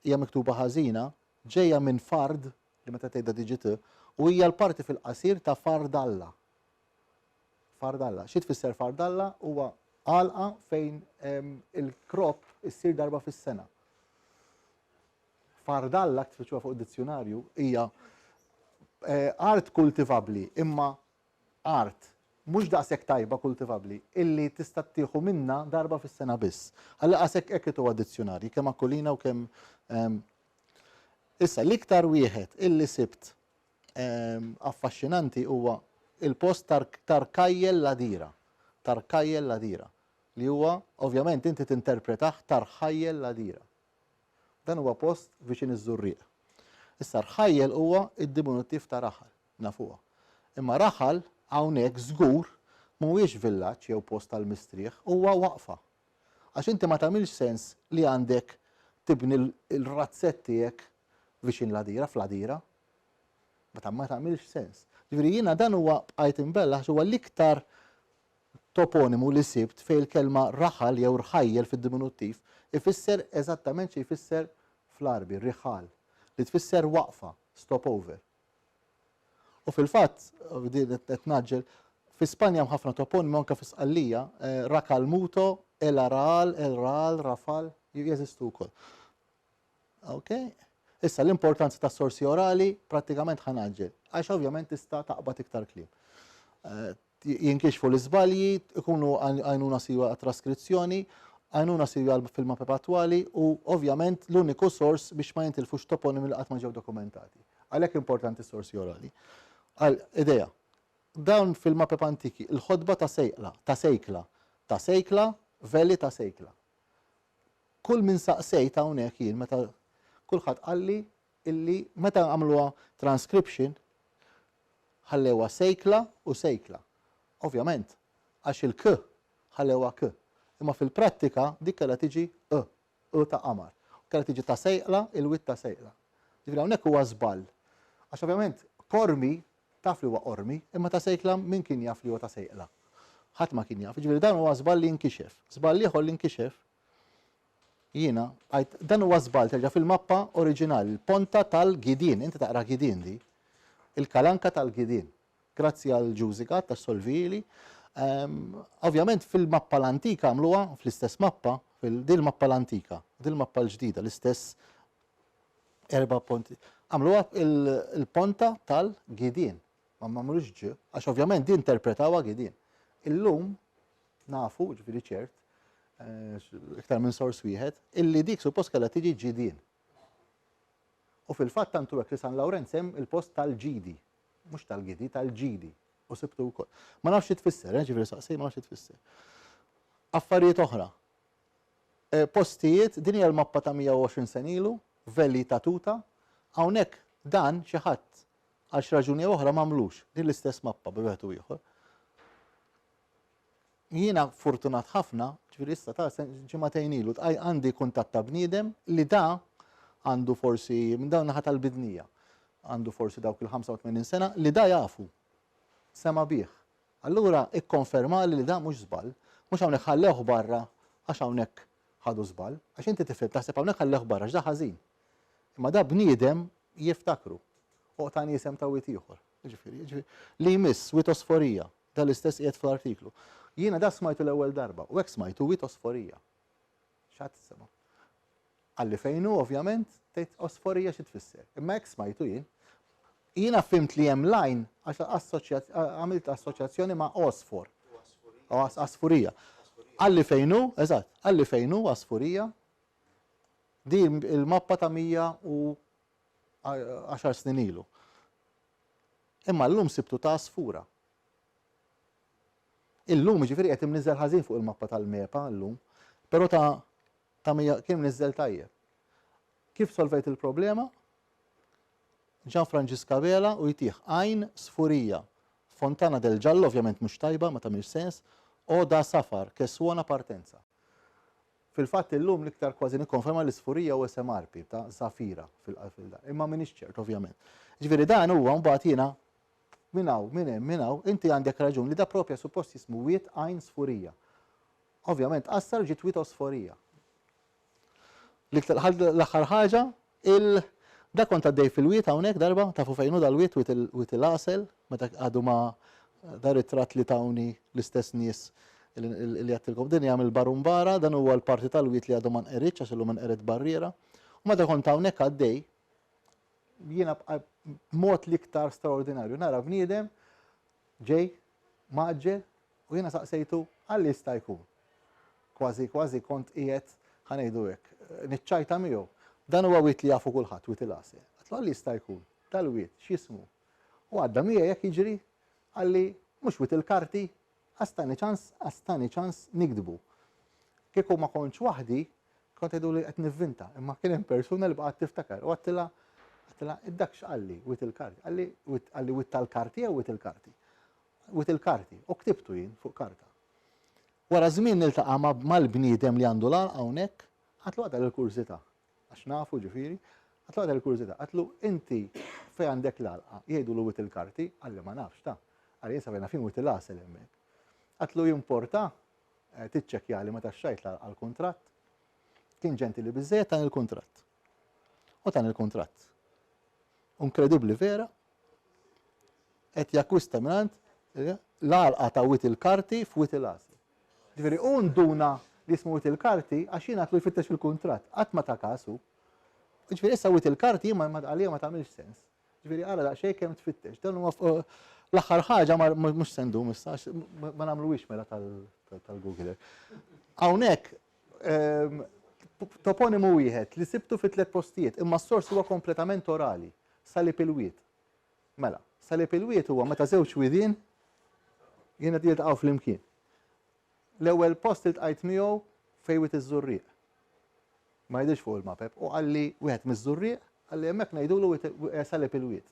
hija miktuba ħażina, ġejja minn fard li meta tgħidha diġit u hija l-parti fil-qasir ta' fardalla. Fardalla. Xi tfisser fardalla huwa għalqa fejn il-krop issir darba fis-sena. Fardalla tfittxuha fuq id-dizzjonarju hija art kultivabbli, imma art mhux daqshekk tajba kultivabbli illi tista' tieħu minnha darba fis-sena biss. Ħalli qasek hekk huwa dizzjonarji kemm akkulina u kemm issa l-iktar wieħed illi sibt affaxxinanti huwa il-post Tarkajjel Ladira. Tarkajjel Ladira. Li huwa, ovvjament, inti tinterpretaħ Tarħajjel Ladira. Dan huwa post viċin iż-Żurrieq. Issa Rħajjel huwa id-diminuttiv ta' Raħal, nafuha. Imma Raħal hawnhekk żgur mhuwiex villaġġ jew post tal-mistrieħ, huwa waqfa. Għax inti ma tagħmilx sens li għandek tibni l-razzett tiegħek viċin Ladira f'Ladira. Ma tagħmilx sens. Ġifieri jiena dan huwa bqajt imbellaħ huwa l-iktar toponimu li sibt fejn il-kelma raħal jew rħajjel fid-diminuttiv ifisser eżattament xi jfisser fl-Arbi, riħal, li tfisser waqfa, stop over. U fil-fatt, qed naġġel, fi Spanja hemm ħafna toponimi anke fi Sqallija, Rakalmuto, El Aral, El Ral, Rafal, jeżistu wkoll. Okay? Issa l-importanza ta' sorsi orali prattikament ħanaġġel, għax ovvjament tista' taqbad iktar kliem. Jinkixfu l-iżbalji, ikunu għajnuna siwa traskrizzjoni, għajnuna siwa fil-mappa attwali u ovvjament l-uniku sors biex ma jintilfux toponimi li qatt ma ġew dokumentati. Għalhekk importanti sorsi orali. Ideja, dawn fil-mappa antiki, il-ħodba ta' sejkla, veli ta' sejkla. Kull min saqsejt hawnhekk jien meta kulħadd qalli illi meta għamluha transcription ħallewha sejkla u sejkla. Ovvjament, għax il-k ħallewha k. Imma fil-prattika dik kellha tiġi ta' qamar. Kellha tiġi ta' sejqla, il-witt ta' sejqla. Ġifieri hawnhekk huwa żball. Għax ovvjament kormi taf li huwa qormi, imma ta' sejkla min kien jaf li huwa ta' sejqla. Ħadd ma kien jaf. Ġifieri dan huwa żball li nkixef. Żball ieħor li nkixef jiena dan huwa żball terġa' fil-mappa oriġinali, il-ponta tal-Gidin, inti taqra Gidin di, il-kalanka tal-Gidin. Grazzi għal ġużikat tas-Solvili. Ovvjament fil-mappa l-antika għamluha fl-istess mappa, dil mappa l-antika, dil mappa l-ġdida, l-istess 4 ponti. Għamluha il-ponta tal-Gidin, ma m'għamlux ġ, għax ovvjament din interpretawha Gidin. Illum nafu, ġifieri ċert, iktar minn sors wieħed, illi dik suppost kellha tiġi Ġidin. U fil-fatt tantu hekk li San Lawrenz hemm il-post tal-Ġidi, mhux tal-Gidi, tal-Ġidi. U sibtu wkoll. Ma nafx tfisser, ġifieri saqsej ma nafx tfisser. Affarijiet oħra. Postijiet, din hija l-mappa ta' 120 sen ilu, velli ta' tuta, hawnhekk dan xi ħadd għal xi raġuni oħra m'għamlux din l-istess mappa b'wieħed u ieħor. Jiena fortunat ħafna, ġifieri issa ta' ġimagħtejn ilu għandi kuntatt ta' bniedem li da għandu forsi minn dawn naħa tal-bidnija. Għandu forsi dawk il-85 sena li da jafu. Sema bih. Allura ikkonferma li da mhux żball, mhux hawnhekk ħallewh barra għax hawnhekk ħadu żball, għax inti tifhem taħseb hawnhekk ħallewh barra x'da ħażin. Imma da bniedem jiftakru. Oqtani isem ta' wiet ieħor. Ġifieri li jmiss witosforija, da l-istess qiegħed fl-artiklu. Jiena da smajtu l-ewwel darba u hekk smajtu witosforija. X'għad tisema'? Għalli fejnu ovvjament tgħid osforija xi tfisser. Imma hekk smajtu jien. Jiena fimt li hemm lajn għax għamilt assoċjazzjoni ma' osfor. Asfurija. Għalli fejnu, eżatt, għalli fejnu asfurija. Di il-mappa ta' 110 snin ilu. Imma llum sibtu ta' asfura. Illum ġifieri qed imniżżel ħażin fuq il-mappa tal-mepa llum, però kien niżżel tajjeb. Kif solvejt il-problema? Gian Franġiska Vela u jtih għajn sfurija. Fontana del Ġallo, ovvjament mhux tajba, ma tagħmilx sens, Oda Safar, Kessuona Partenza. Fil-fatt illum l-iktar kważi nikkonferma l-isfurija u isem arpi ta' Zafira fil-dar. Imma m'iniex ċert, ovvjament. Ġifieri dan huwa mbagħad jiena minnaw, inti għandek raġun li da propja suppost jismu wiet għajn sfurija. Ovvjament qassar ġiet wiet osforija. L-aħħar ħaġa da kont għaddej fil-wiet hawnhekk darba tafu fejn hu dal-wiet wiet il-qasel meta għadu ma dar it-tratt li tawni l-istess nies li għattilkom din jagħmel barumbara, dan huwa l-parti tal-wiet li għadu ma nqeritx għax illu ma nqered barriera. U meta kont hawnhekk għaddej jiena b'mod l-iktar straordinarju nara bniedem ġej maġġel u jiena saqsejtu għalli jista' jkun. Kważi kont qiegħed ħanejdu hekk. Niċċajta miegħu. Dan huwa wiet li jafu kulħadd wiet il-qasel. Għatlu għalli jista' jkun. Tal-wiet x'jismu. U għadda miegħi jekk jiġri għalli mhux wiet il-karti għastani ċans nikdbu. Kieku ma kontx waħdi, kont għedu li qed nivvinta, imma kien hemm persuna li baqgħet tiftakar u għattila id-dak x'qalli wiet il-karti. Għalli wiet tal-karti jew wiet il-karti. Wiet il-karti u ktibtu jien fuq karta. Wara żmien niltaqa' mal-bniedem li għandu l-għal hawnhekk, għatlu għadha l-kurzita. Għax nafu ġifieri, għatlu għadha l-kurzita. Għatlu inti fejn għandek l-għalqa, jgħidu l wiet il-karti, għalli ma nafx ta' għalli jinsa fejna fin wiet il-qasel hemmhekk. Għatlu jimporta tiċċekkja li meta xxajt għall-kuntratt, kien ġentili biżżejjed tan il-kuntratt. U tan il-kuntratt. Inkredibbli vera, qed jakkwista mingħand l-għalqa ta' wiet il-karti f'wiet il-qasel. Ġifieri unduna li jismu wiet il-karti għax jien għatlu jfittex fil-kuntratt, qatt ma ta' kasu. ġifieri issa wit il-karti għalija ma tagħmilx sens. Ġifieri ara daqsxejn kemm tfittex. Dan huwa l-aħħar ħaġa mhux sendu issa ma nagħmluhiex mela tal-Google. Hawnhekk toponimu wieħed li sibtu fi 3 postijiet, imma s-sors huwa kompletament orali. Salib il-wied. Mela, salib il-wied huwa meta żewġ widien jien qed jiltaqgħu flimkien. L-ewwel post iltqajt miegħu fejn wied iż-żurrieq. Ma jidhirx fuq il-mapep u qalli wieħed miż-żurrieq qalli hemmhekk ngħidulu salib il-wied.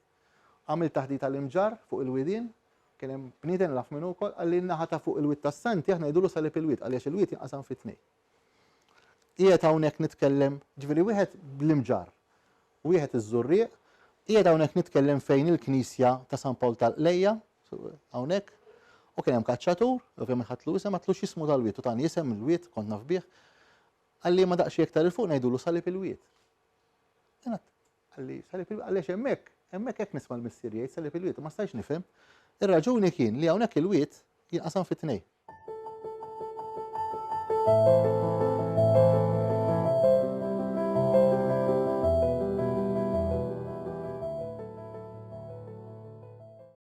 Għamil taħdit tal-imġar fuq il-widien, kien hemm bniedem laf minnu wkoll qalli n-naħa ta' fuq il-wied tas-santi aħna ngħidulu salib il-wied għaliex il-wied jinqasam fi tnejn. Qiegħed hawnhekk nitkellem, ġifieri wieħed bl-imġar, wieħed iż-żurrieq, qiegħed hawnhekk nitkellem fejn il-Knisja ta' San Pawl tal-Qlejja, hawnhekk, u kien hemm kaċċatur, ovvjament ħadlu isem ma tlux jismu tal-wied u tani isem il-wied kont naf bih. Qalli ma daqsxejn iktar il fuq ngħidulu salib il-wied. Qalli salib il-wied għaliex hemmhekk hekk nisma' l-missier jgħid salib il-wied, ma stajtx nifhem. Ir-raġuni kien li hawnhekk il-wied jinqasam fi tnejn.